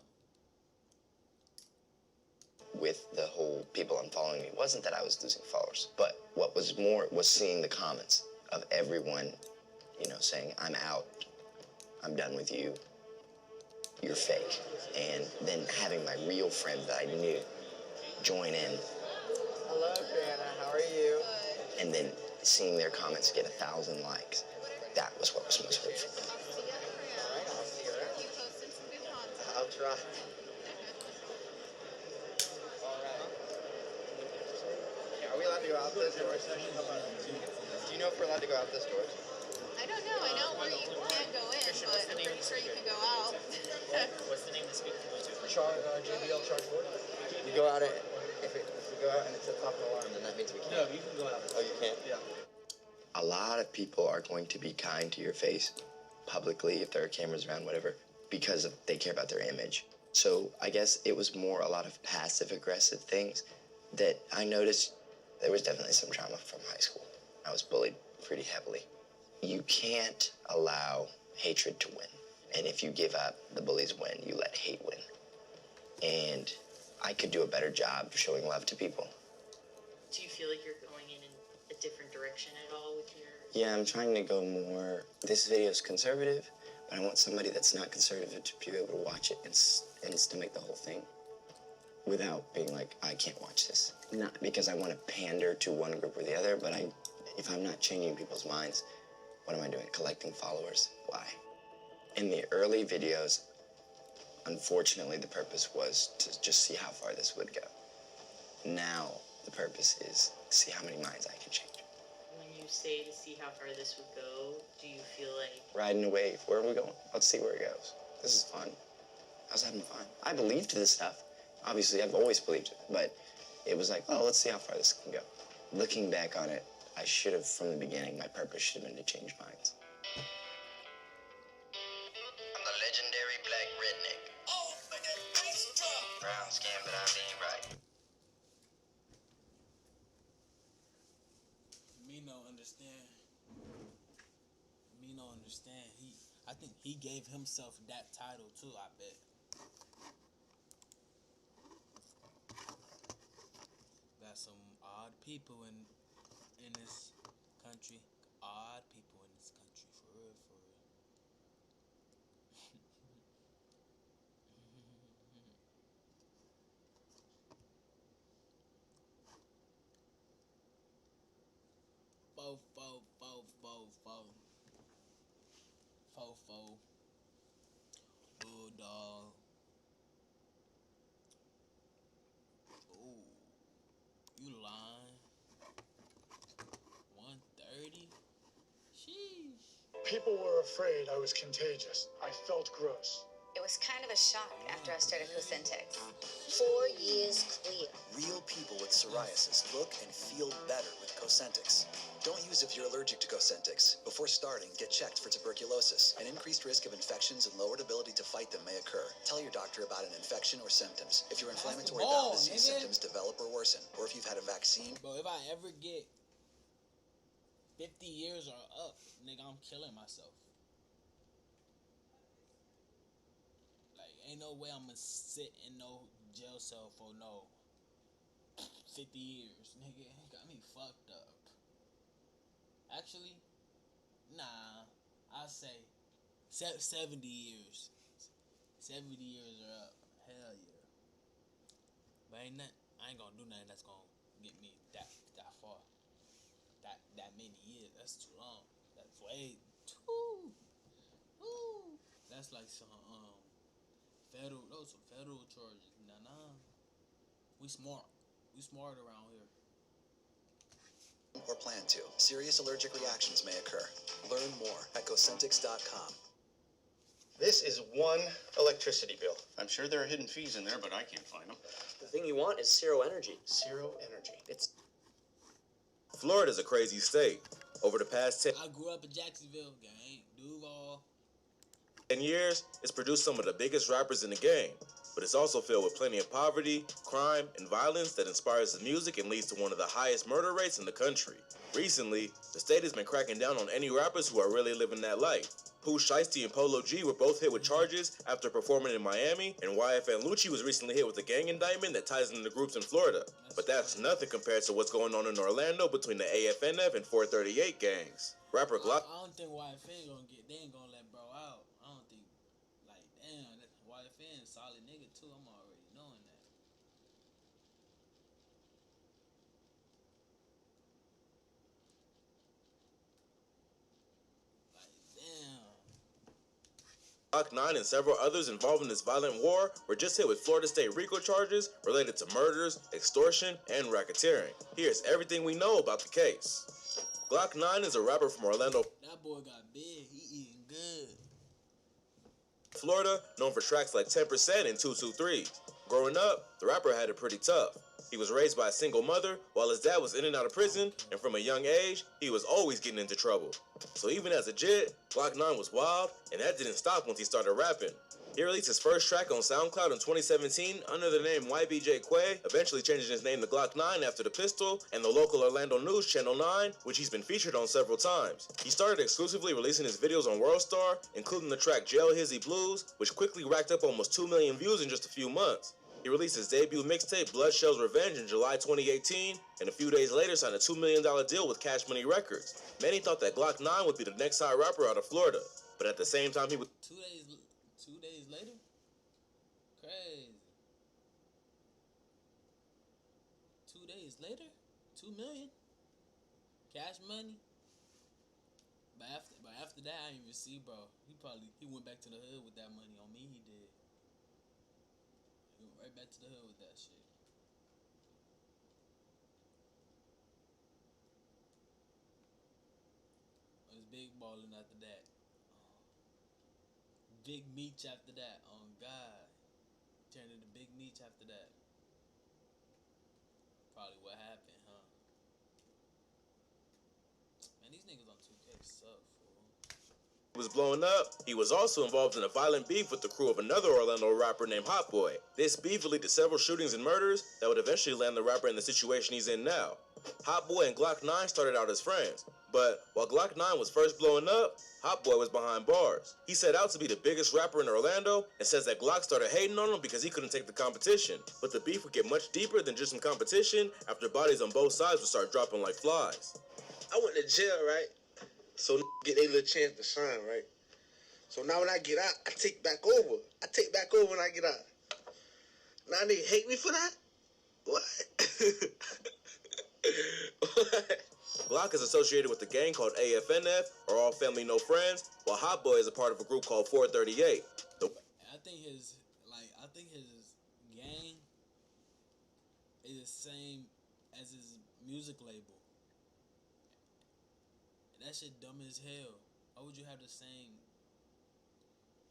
With the whole people unfollowing me wasn't that I was losing followers, but what was more was seeing the comments of everyone, you know, saying, I'm out, I'm done with you, you're fake. And then having my real friends that I knew join in. Hello, Brianna, how are you? And then seeing their comments get 1,000 likes, that was what was most hurtful. I'll try. Are we allowed to go out this door? Do you know if we're allowed to go out this door? I don't know. I know where you can go in, but I'm pretty sure you can go out. What's the name of the speaker you go to? JBL charge board. You go out if we go out and it's at top of the alarm, then that means we can't. No, you can go out. Oh, you can't? Yeah. A lot of people are going to be kind to your face publicly if there are cameras around, whatever, because they care about their image. So I guess it was more a lot of passive-aggressive things that I noticed. There was definitely some trauma from high school. I was bullied pretty heavily. You can't allow hatred to win. And if you give up, the bullies win. You let hate win. And I could do a better job showing love to people. Do you feel like you're going in a different direction at all with your... Yeah, I'm trying to go more... This video's conservative, but I want somebody that's not conservative to be able to watch it and stomach the whole thing without being like, I can't watch this. Not because I want to pander to one group or the other, but if I'm not changing people's minds, what am I doing? Collecting followers? Why? In the early videos, unfortunately, the purpose was to just see how far this would go. Now, the purpose is to see how many minds I can change. When you say to see how far this would go, do you feel like... Riding a wave. Where are we going? Let's see where it goes. This is fun. I was having fun. I believed this stuff. Obviously, I've always believed it, but it was like, oh, let's see how far this can go. Looking back on it, I should have, from the beginning, my purpose should have been to change minds. I'm the legendary black redneck. Oh, brown skin, but I mean right. Me no understand. I think he gave himself that title too, I bet. people in this country. Odd people in this country, for real, for real. Fo. Bulldog. Ooh, you lying? 130? Sheesh. People were afraid I was contagious. I felt gross. It was kind of a shock after I started CRZZZ. 4 years clear. Real people with psoriasis look and feel better with CRZZZ. Don't use if you're allergic to CRZZZ. Before starting, get checked for tuberculosis. An increased risk of infections and lowered ability to fight them may occur. Tell your doctor about an infection or symptoms. If your inflammatory bowel disease symptoms develop or worsen, or if you've had a vaccine. Bro, if I ever get 50 years or up, nigga, I'm killing myself. Like, ain't no way I'm gonna sit in no jail cell for no 50 years, nigga. Got me fucked up. Actually, nah, I'll say 70 years. 70 years or up. Hell yeah. But I ain't gonna do nothing that's gonna get me that far. That many years. That's too long. That's way too. That's like some those some federal charges. Nah. We smart around here. Or plan to. Serious allergic reactions may occur. Learn more at GoCentix.com. This is one electricity bill. I'm sure there are hidden fees in there, but I can't find them. The thing you want is zero energy. Zero energy. It's Florida's a crazy state. Over the past 10 I grew up in Jacksonville, gang. Duval. years, it's produced some of the biggest rappers in the game. But it's also filled with plenty of poverty, crime, and violence that inspires the music and leads to one of the highest murder rates in the country. Recently, the state has been cracking down on any rappers who are really living that life. Pooh Shiesty and Polo G were both hit with charges after performing in Miami, and YFN Lucci was recently hit with a gang indictment that ties into groups in Florida. But that's nothing compared to what's going on in Orlando between the AFNF and 438 gangs. Rapper GLOCC. I don't think YFN they ain't gonna let bro out. I don't think, like, damn, YFN solid nigga too. I'm already knowing that. GLOCC9 and several others involved in this violent war were just hit with Florida State RICO charges related to murders, extortion, and racketeering. Here's everything we know about the case. GLOCC9 is a rapper from Orlando, That boy got big. He eating good. Florida, known for tracks like 10% and 223. Growing up, the rapper had it pretty tough. He was raised by a single mother while his dad was in and out of prison, and from a young age, he was always getting into trouble. So even as a jit, GLOCC9 was wild, and that didn't stop once he started rapping. He released his first track on SoundCloud in 2017 under the name YBJ Quay, eventually changing his name to GLOCC9 after the pistol and the local Orlando news Channel 9, which he's been featured on several times. He started exclusively releasing his videos on WorldStar, including the track Jail Hizzy Blues, which quickly racked up almost 2 million views in just a few months. He released his debut mixtape, Bloodshell's Revenge, in July 2018, and a few days later signed a $2 million deal with Cash Money Records. Many thought that GLOCC9 would be the next hot rapper out of Florida, but at the same time he was 2 days later? Crazy. 2 days later? 2 million? Cash Money? But after that, I didn't even see, bro. He went back to the hood with that money on me. He did. He went right back to the hood with that shit. It was big balling after that. Big Meech after that. Oh God. Turned into Big Meech after that. Probably what happened, huh? Man, these niggas on 2K suck, fool. was blowing up, he was also involved in a violent beef with the crew of another Orlando rapper named Hot Boy. This beef would lead to several shootings and murders that would eventually land the rapper in the situation he's in now. Hot Boy and GLOCC9 started out as friends, But while GLOCC9 was first blowing up, Hot Boy was behind bars. He set out to be the biggest rapper in Orlando and says that Glock started hating on him because he couldn't take the competition. But the beef would get much deeper than just some competition after bodies on both sides would start dropping like flies. I went to jail, right? So get a little chance to shine, right? So now when I get out, I take back over. I take back over when I get out. Now they hate me for that? What? What? Glock is associated with a gang called AFNF, or All Family No Friends, while Hot Boy is a part of a group called 438. I think his gang is the same as his music label. That shit dumb as hell. Why would you have the same?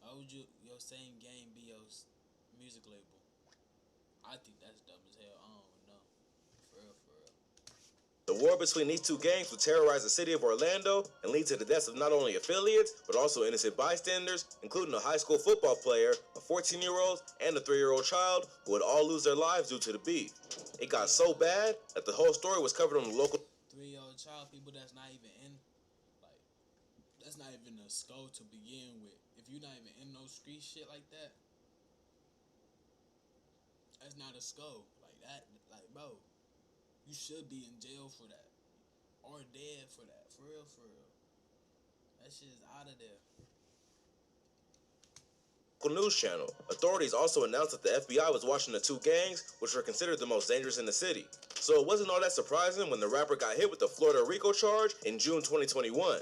Why would your same gang be your music label? I think that's dumb as hell. I don't know. For real, for real. The war between these two gangs would terrorize the city of Orlando and lead to the deaths of not only affiliates, but also innocent bystanders, including a high school football player, a 14-year-old, and a 3-year-old child who would all lose their lives due to the beef. It got so bad that the whole story was covered on the local 3-year-old child, people that's not even in, like, that's not even a skull to begin with. If you're not even in no street shit like that, that's not a skull. Like that, like, bro, you should be in jail for that. Or dead for that. For real, for real. That shit is out of there. news channel. Authorities also announced that the FBI was watching the two gangs, which were considered the most dangerous in the city. So it wasn't all that surprising when the rapper got hit with the Florida RICO charge in June 2021.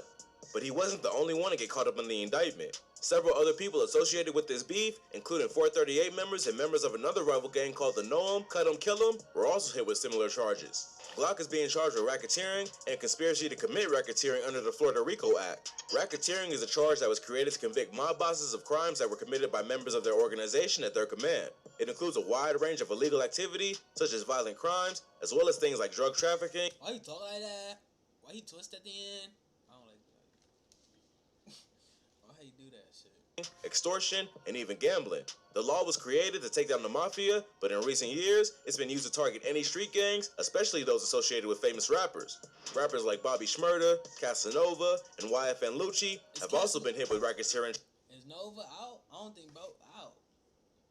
But he wasn't the only one to get caught up in the indictment. Several other people associated with this beef, including 438 members and members of another rival gang called the Know 'em, Cut 'em, Kill 'em, were also hit with similar charges. Glock is being charged with racketeering and conspiracy to commit racketeering under the Florida RICO Act. Racketeering is a charge that was created to convict mob bosses of crimes that were committed by members of their organization at their command. It includes a wide range of illegal activity, such as violent crimes, as well as things like drug trafficking. Why you talk like that? Why you twist at the end? I don't like that. Why you do that shit? Extortion, and even gambling. The law was created to take down the mafia, but in recent years, it's been used to target any street gangs, especially those associated with famous rappers. Rappers like Bobby Shmurda, Casanova, and YFN Lucci have also been hit with racketeering. Is Nova out? I don't think Bo out.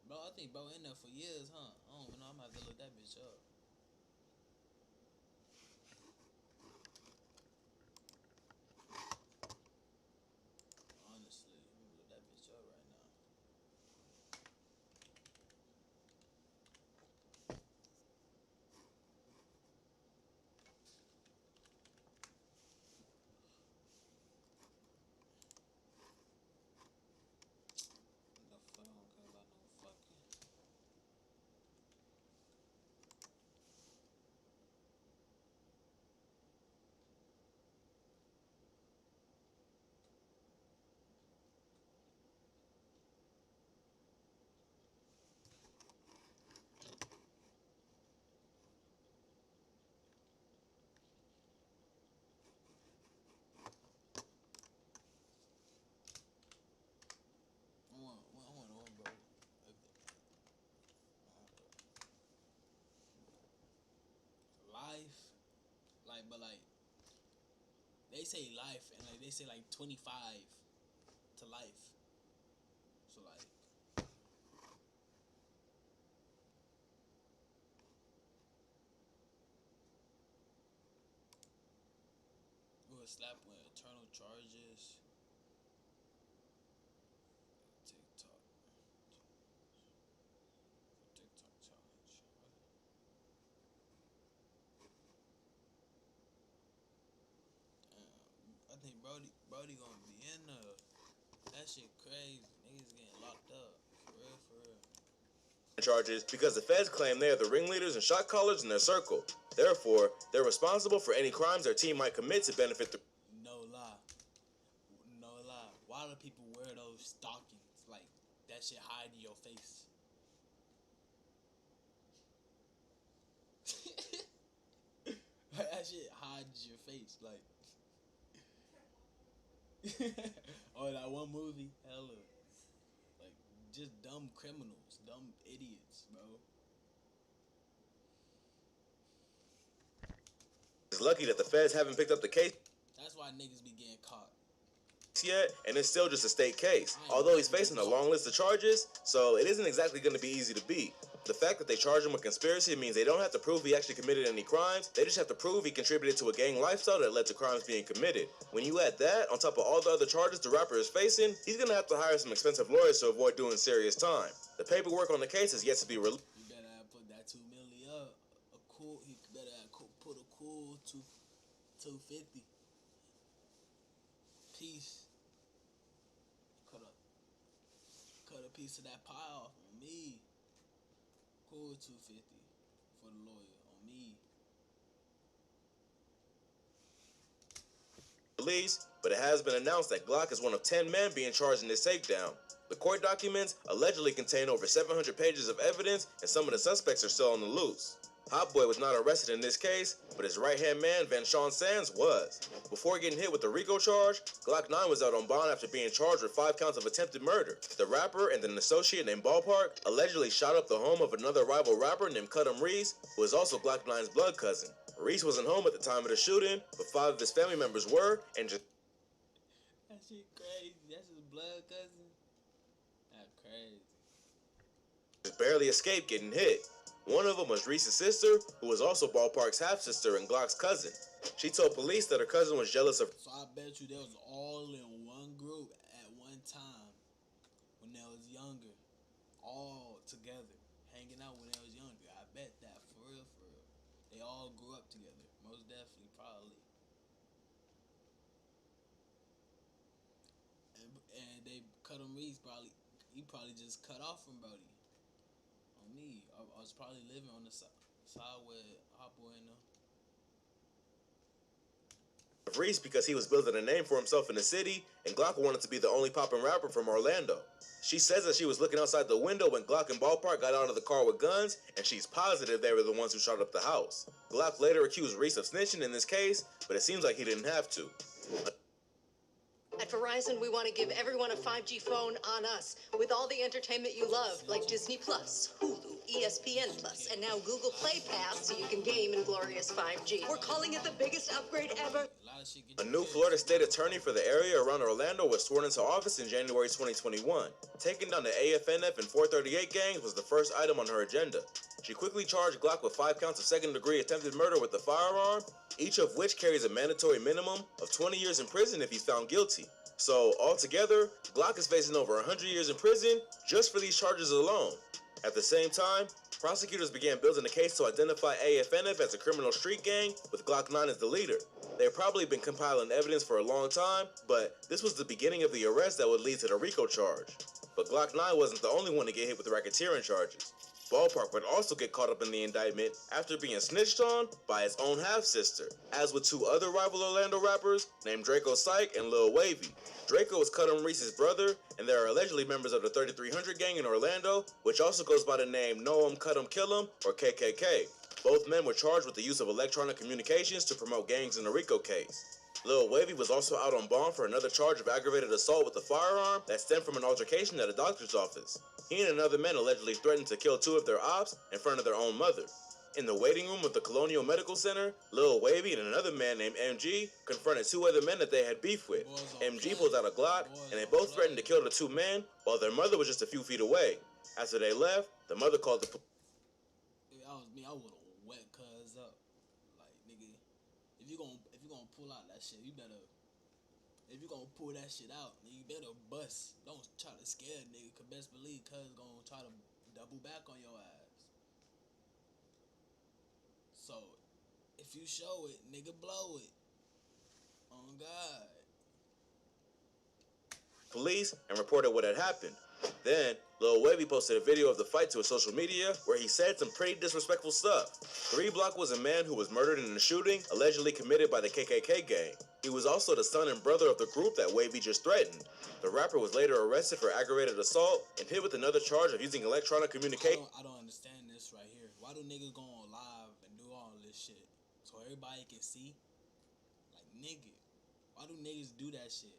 Bro, I think Bo in there for years, huh? I don't know. I'm gonna have to look that bitch up. Honestly, I'm gonna look that bitch up right now. Life, but they say life, and they say 25 to life. So we were slapped with eternal charges. TikTok challenge. Damn, I think Brody gonna be in there. That shit crazy. Niggas getting locked up. For real, for real. Charges because the feds claim they are the ringleaders and shot callers in their circle. Therefore, they're responsible for any crimes their team might commit to benefit the... No lie. No lie. Why do people wear those stockings? Like, that shit hide your face. That shit hides your face. Like... Oh, that one movie? Hella. Like, just dumb criminals. Dumb idiots, bro. It's lucky that the feds haven't picked up the case. That's why niggas be getting caught. Yet, and it's still just a state case. Although he's facing a long list of charges, so it isn't exactly going to be easy to beat. The fact that they charge him with conspiracy means they don't have to prove he actually committed any crimes. They just have to prove he contributed to a gang lifestyle that led to crimes being committed. When you add that on top of all the other charges the rapper is facing, he's going to have to hire some expensive lawyers to avoid doing serious time. The paperwork on the case is yet to be released. You better have put that $2 million up. He better have put a cool 250 piece. Cut a piece of that pie off on me. Cool 250 for the lawyer on me. But it has been announced that Glock is one of 10 men being charged in this takedown. The court documents allegedly contain over 700 pages of evidence, and some of the suspects are still on the loose. Hot Boy was not arrested in this case, but his right-hand man, Van Sean Sands, was. Before getting hit with the RICO charge, GLOCC9 was out on bond after being charged with 5 counts of attempted murder. The rapper and an associate named Ballpark allegedly shot up the home of another rival rapper named Cudham Reese, who is also GLOCC9's blood cousin. Reese wasn't home at the time of the shooting, but 5 of his family members were, and just... That shit crazy. That's his blood cousin. That's crazy. Just barely escaped getting hit. One of them was Reese's sister, who was also Ballpark's half-sister and Glock's cousin. She told police that her cousin was jealous of... So I bet you they was all in one group at one time when they was younger. All together. Hanging out when they was younger. I bet that, for real, for real. They all grew up together. Most definitely, probably. And they cut him Reese, he probably just cut off from Brody. On me. I was probably living on the side where Hot Boy and them. Reese because he was building a name for himself in the city, and Glock wanted to be the only poppin' rapper from Orlando. She says that she was looking outside the window when Glock and Ballpark got out of the car with guns, and she's positive they were the ones who shot up the house. Glock later accused Reese of snitching in this case, but it seems like he didn't have to. At Verizon, we want to give everyone a 5G phone on us, with all the entertainment you love, like Disney Plus, Hulu, ESPN Plus, and now Google Play Pass, so you can game in glorious 5G. We're calling it the biggest upgrade ever. A new Florida state attorney for the area around Orlando was sworn into office in January 2021. Taking down the AFNF and 438 gangs was the first item on her agenda. She quickly charged Glock with 5 counts of second-degree attempted murder with a firearm, each of which carries a mandatory minimum of 20 years in prison if he's found guilty. So, altogether, Glock is facing over 100 years in prison just for these charges alone. At the same time, prosecutors began building a case to identify AFNF as a criminal street gang, with GLOCC9 as the leader. They've probably been compiling evidence for a long time, but this was the beginning of the arrest that would lead to the RICO charge. But GLOCC9 wasn't the only one to get hit with racketeering charges. Ballpark would also get caught up in the indictment after being snitched on by his own half-sister, as with 2 other rival Orlando rappers named Draco Syke and Lil Wavy. Draco is Cudham Reese's brother, and they are allegedly members of the 3300 gang in Orlando, which also goes by the name Know 'em, Cut 'em, Kill 'em, or KKK. Both men were charged with the use of electronic communications to promote gangs in the RICO case. Lil Wavy was also out on bond for another charge of aggravated assault with a firearm that stemmed from an altercation at a doctor's office. He and another man allegedly threatened to kill 2 of their ops in front of their own mother. In the waiting room of the Colonial Medical Center, Lil Wavy and another man named MG confronted 2 other men that they had beef with. MG pulled out a Glock, and they both threatened to kill the 2 men, while their mother was just a few feet away. After they left, the mother called the police. If that was me, I would've wet cuz up. Like, nigga, if you gonna pull out that shit, you better. If you gonna pull that shit out, you better bust. Don't try to scare a nigga, cause best believe cuz gonna try to double back on your ass. So, if you show it, nigga, blow it. Oh God. Police and reported what had happened. Then, Lil Wavy posted a video of the fight to his social media where he said some pretty disrespectful stuff. 3 Block was a man who was murdered in a shooting allegedly committed by the KKK gang. He was also the son and brother of the group that Wavy just threatened. The rapper was later arrested for aggravated assault and hit with another charge of using electronic communication. I don't understand this right here. Why do niggas go on live and do all this shit? So everybody can see? Like, nigga, why do niggas do that shit?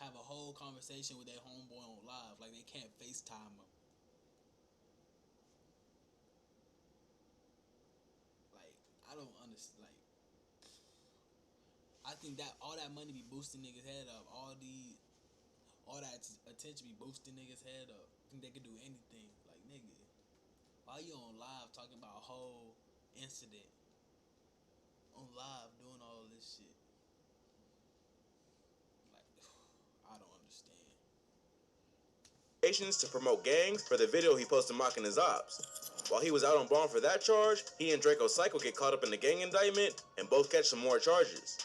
Have a whole conversation with their homeboy on live, like they can't FaceTime him. Like, I don't understand. Like, I think that all that money be boosting niggas' head up. All that attention be boosting niggas' head up. Think they could do anything. Like, nigga, why you on live talking about a whole incident? On live doing all this shit. Like, I don't understand. To promote gangs for the video he posted mocking his ops. While he was out on bond for that charge, he and Draco Psycho get caught up in the gang indictment and both catch some more charges.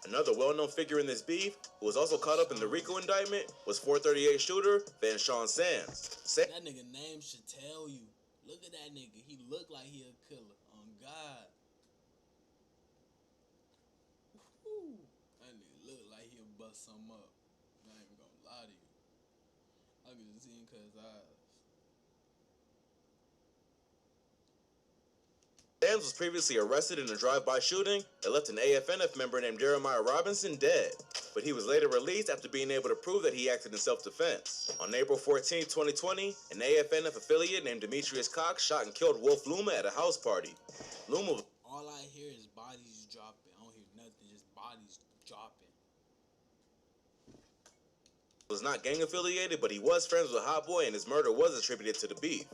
Another well-known figure in this beef, who was also caught up in the RICO indictment, was 438 shooter Van Sean Sands. That nigga name should tell you. Look at that nigga. He look like he a killer. On God. Woo. That nigga look like he'll bust something up. I ain't even gonna lie to you. I can just see him cause eyes. Sands was previously arrested in a drive-by shooting that left an AFNF member named Jeremiah Robinson dead, but he was later released after being able to prove that he acted in self-defense. On April 14, 2020, an AFNF affiliate named Demetrius Cox shot and killed Wolf Luma at a house party. Luma All I hear is bodies dropping. I don't hear nothing, just bodies dropping. Was not gang affiliated, but he was friends with Hot Boy and his murder was attributed to the beef.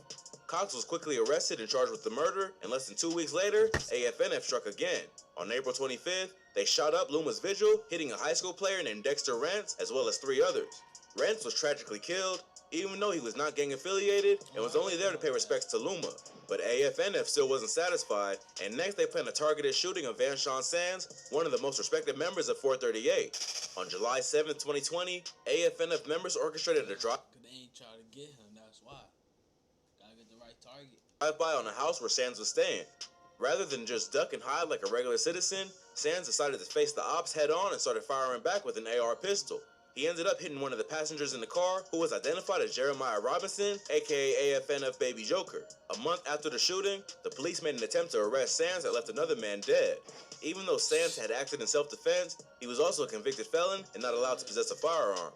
Cox was quickly arrested and charged with the murder, and less than 2 weeks later, AFNF struck again. On April 25th, they shot up Luma's vigil, hitting a high school player named Dexter Rents, as well as 3 others. Rents was tragically killed, even though he was not gang affiliated and was only there to pay respects to Luma. But AFNF still wasn't satisfied, and next they planned a targeted shooting of Van Sean Sands, one of the most respected members of 438. On July 7th, 2020, AFNF members orchestrated a drive. Cause they ain't trying to get him, that's why. Gotta get the right target. Drive-by on a house where Sands was staying. Rather than just duck and hide like a regular citizen, Sands decided to face the ops head-on and started firing back with an AR pistol. He ended up hitting one of the passengers in the car, who was identified as Jeremiah Robinson, aka AFNF Baby Joker. A month after the shooting, the police made an attempt to arrest Sands that left another man dead. Even though Sands had acted in self-defense, he was also a convicted felon and not allowed to possess a firearm.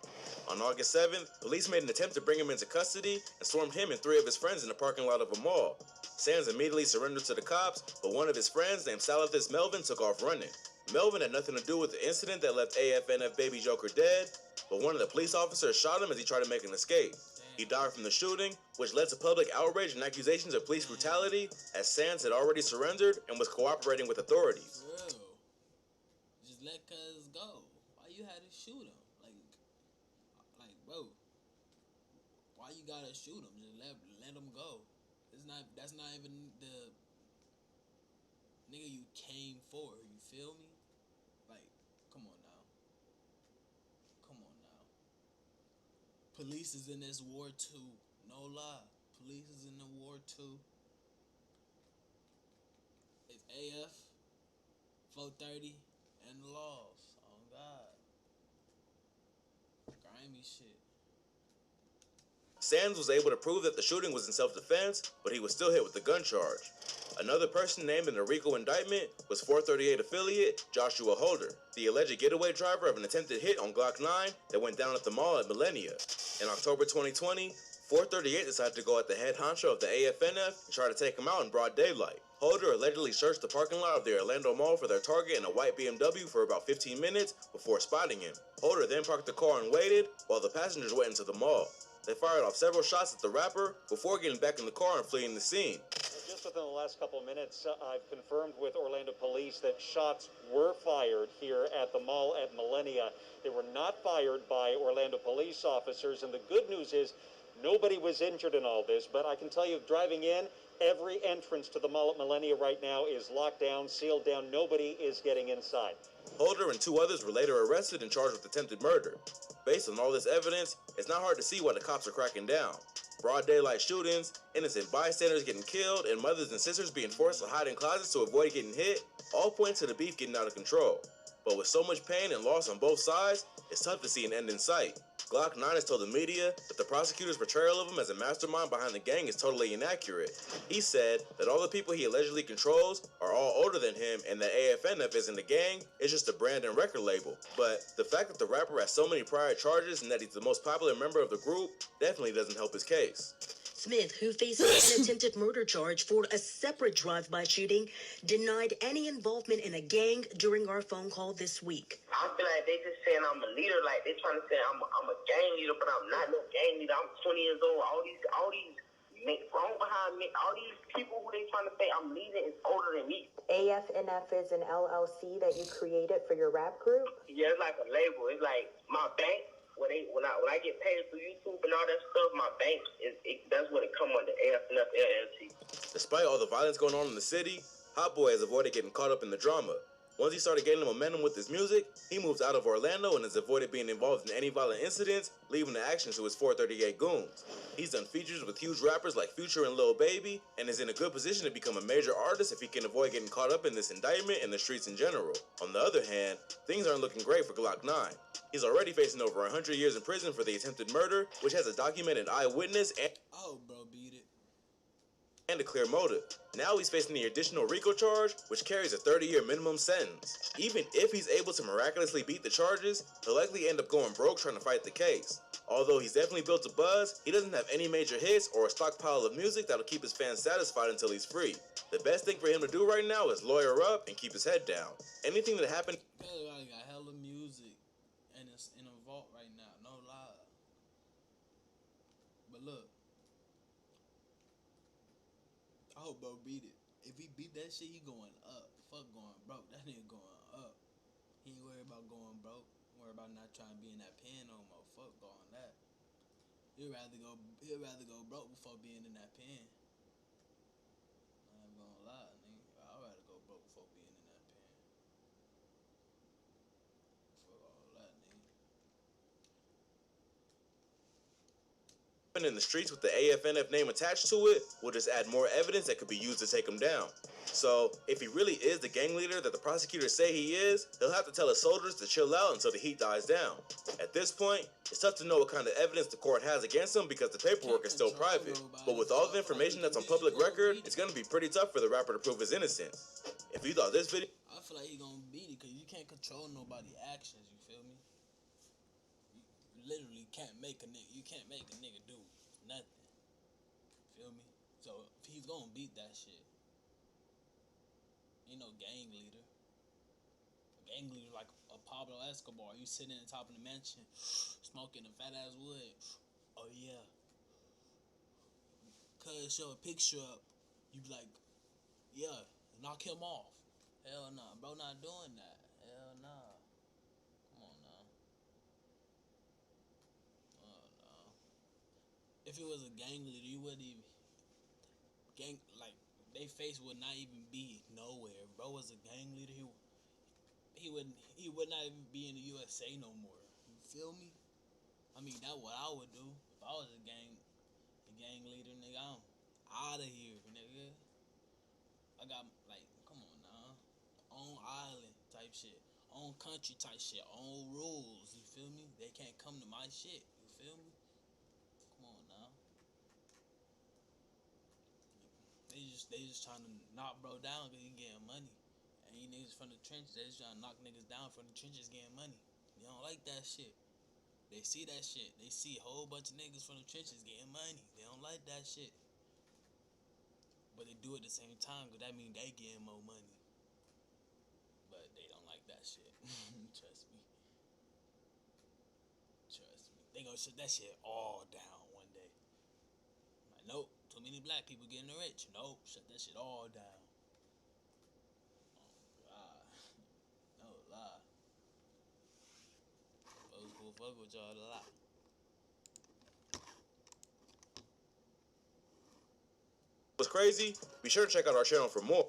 On August 7th, police made an attempt to bring him into custody and swarmed him and 3 of his friends in the parking lot of a mall. Sands immediately surrendered to the cops, but one of his friends named Salathis Melvin took off running. Melvin had nothing to do with the incident that left AFNF Baby Joker dead, but one of the police officers shot him as he tried to make an escape. He died from the shooting, which led to public outrage and accusations of police brutality, as Sands had already surrendered and was cooperating with authorities. Bro, just let cuz go. Why you had to shoot him? Like, bro, why you gotta shoot him? Just let him go. That's not even the nigga you came for. You feel me? Like, come on now. Police is in this war too. No lie. Police is in the war too. It's AF, 430, and the laws. Oh God. Grimy shit. Sands was able to prove that the shooting was in self-defense, but he was still hit with the gun charge. Another person named in the RICO indictment was 438 affiliate Joshua Holder, the alleged getaway driver of an attempted hit on GLOCC9 that went down at the mall at Millennia. In October 2020, 438 decided to go at the head honcho of the AFNF and try to take him out in broad daylight. Holder allegedly searched the parking lot of the Orlando Mall for their target in a white BMW for about 15 minutes before spotting him. Holder then parked the car and waited while the passengers went into the mall. They fired off several shots at the rapper before getting back in the car and fleeing the scene. Just within the last couple of minutes, I've confirmed with Orlando police that shots were fired here at the mall at Millennia. They were not fired by Orlando police officers, and the good news is nobody was injured in all this, but I can tell you, driving in, every entrance to the mall at Millennia right now is locked down, sealed down. Nobody is getting inside. Holder and 2 others were later arrested and charged with attempted murder. Based on all this evidence, it's not hard to see why the cops are cracking down. Broad daylight shootings, innocent bystanders getting killed, and mothers and sisters being forced to hide in closets to avoid getting hit, all point to the beef getting out of control. But with so much pain and loss on both sides, it's tough to see an end in sight. GLOCC9 has told the media that the prosecutor's portrayal of him as a mastermind behind the gang is totally inaccurate. He said that all the people he allegedly controls are all older than him and that AFNF isn't a gang, it's just a brand and record label. But the fact that the rapper has so many prior charges and that he's the most popular member of the group definitely doesn't help his case. Smith, who faces an attempted murder charge for a separate drive-by shooting, denied any involvement in a gang during our phone call this week. I feel like they just saying I'm a leader, like they trying to say I'm a gang leader, but I'm not no gang leader. I'm 20 years old. All these wrong behind me, all these people who they trying to say I'm leading is older than me. AFNF is an LLC that you created for your rap group? Yeah, it's like a label. It's like my bank. When I get paid through YouTube and all that stuff, my bank that's when it come under AFNF LLC. Despite all the violence going on in the city, Hot Boy has avoided getting caught up in the drama. Once he started gaining momentum with his music, he moved out of Orlando and has avoided being involved in any violent incidents, leaving the action to his 438 goons. He's done features with huge rappers like Future and Lil Baby, and is in a good position to become a major artist if he can avoid getting caught up in this indictment and the streets in general. On the other hand, things aren't looking great for GLOCC9. He's already facing over 100 years in prison for the attempted murder, which has a documented eyewitness and a clear motive. Now he's facing the additional RICO charge, which carries a 30-year minimum sentence. Even if he's able to miraculously beat the charges, he'll likely end up going broke trying to fight the case. Although he's definitely built a buzz, he doesn't have any major hits or a stockpile of music that'll keep his fans satisfied until he's free. The best thing for him to do right now is lawyer up and keep his head down. Anything that happened... I got hella music, and it's in a vault right now, no lie. But look, I hope bro beat it. If he beat that shit, he going up. Fuck going broke. That nigga going up. He ain't worried about going broke. Worried about not trying to be in that pen no more. Fuck going that. He'd rather go broke before being in that pen. I ain't gonna lie, nigga. I'd rather go broke before being in that pen. Fuck all that, nigga. in the streets with the AFNF name attached to it will just add more evidence that could be used to take him down. So, if he really is the gang leader that the prosecutors say he is, he'll have to tell his soldiers to chill out until the heat dies down. At this point, it's tough to know what kind of evidence the court has against him because the paperwork is still private. But with all the information that's on public record, it's gonna be pretty tough for the rapper to prove his innocence. If you thought this video... I feel like he gonna beat it because you can't control nobody's actions, you feel me? You literally can't make a nigga do nothing. Feel me? So if he's gonna beat that shit, ain't no gang leader. A gang leader like a Pablo Escobar. You sitting in the top of the mansion, smoking a fat ass wood. Oh yeah. Cuz show a picture up, you be like, yeah, knock him off. Hell nah, bro, not doing that. Hell nah. Come on now. Oh no. If it was a gang leader, you wouldn't even they face would not even be nowhere. Bro was a gang leader, he would not even be in the USA no more. You feel me? I mean, that's what I would do if I was a gang leader, nigga. I'm out of here, nigga. I got come on now, own island type shit, own country type shit, own rules. You feel me? They can't come to my shit. You feel me? Come on now. They just trying to knock bro down because he getting money. And you niggas from the trenches, they just trying to knock niggas down from the trenches getting money. You don't like that shit. They see that shit. They see a whole bunch of niggas from the trenches getting money. They don't like that shit. But they do it at the same time because that means they getting more money. But they don't like that shit. Trust me. They gonna shut that shit all down one day. Like, nope. Too many black people getting rich. Nope, shut that shit all down. Oh God, no lie. Folks will fuck with y'all a lot. What's crazy? Be sure to check out our channel for more.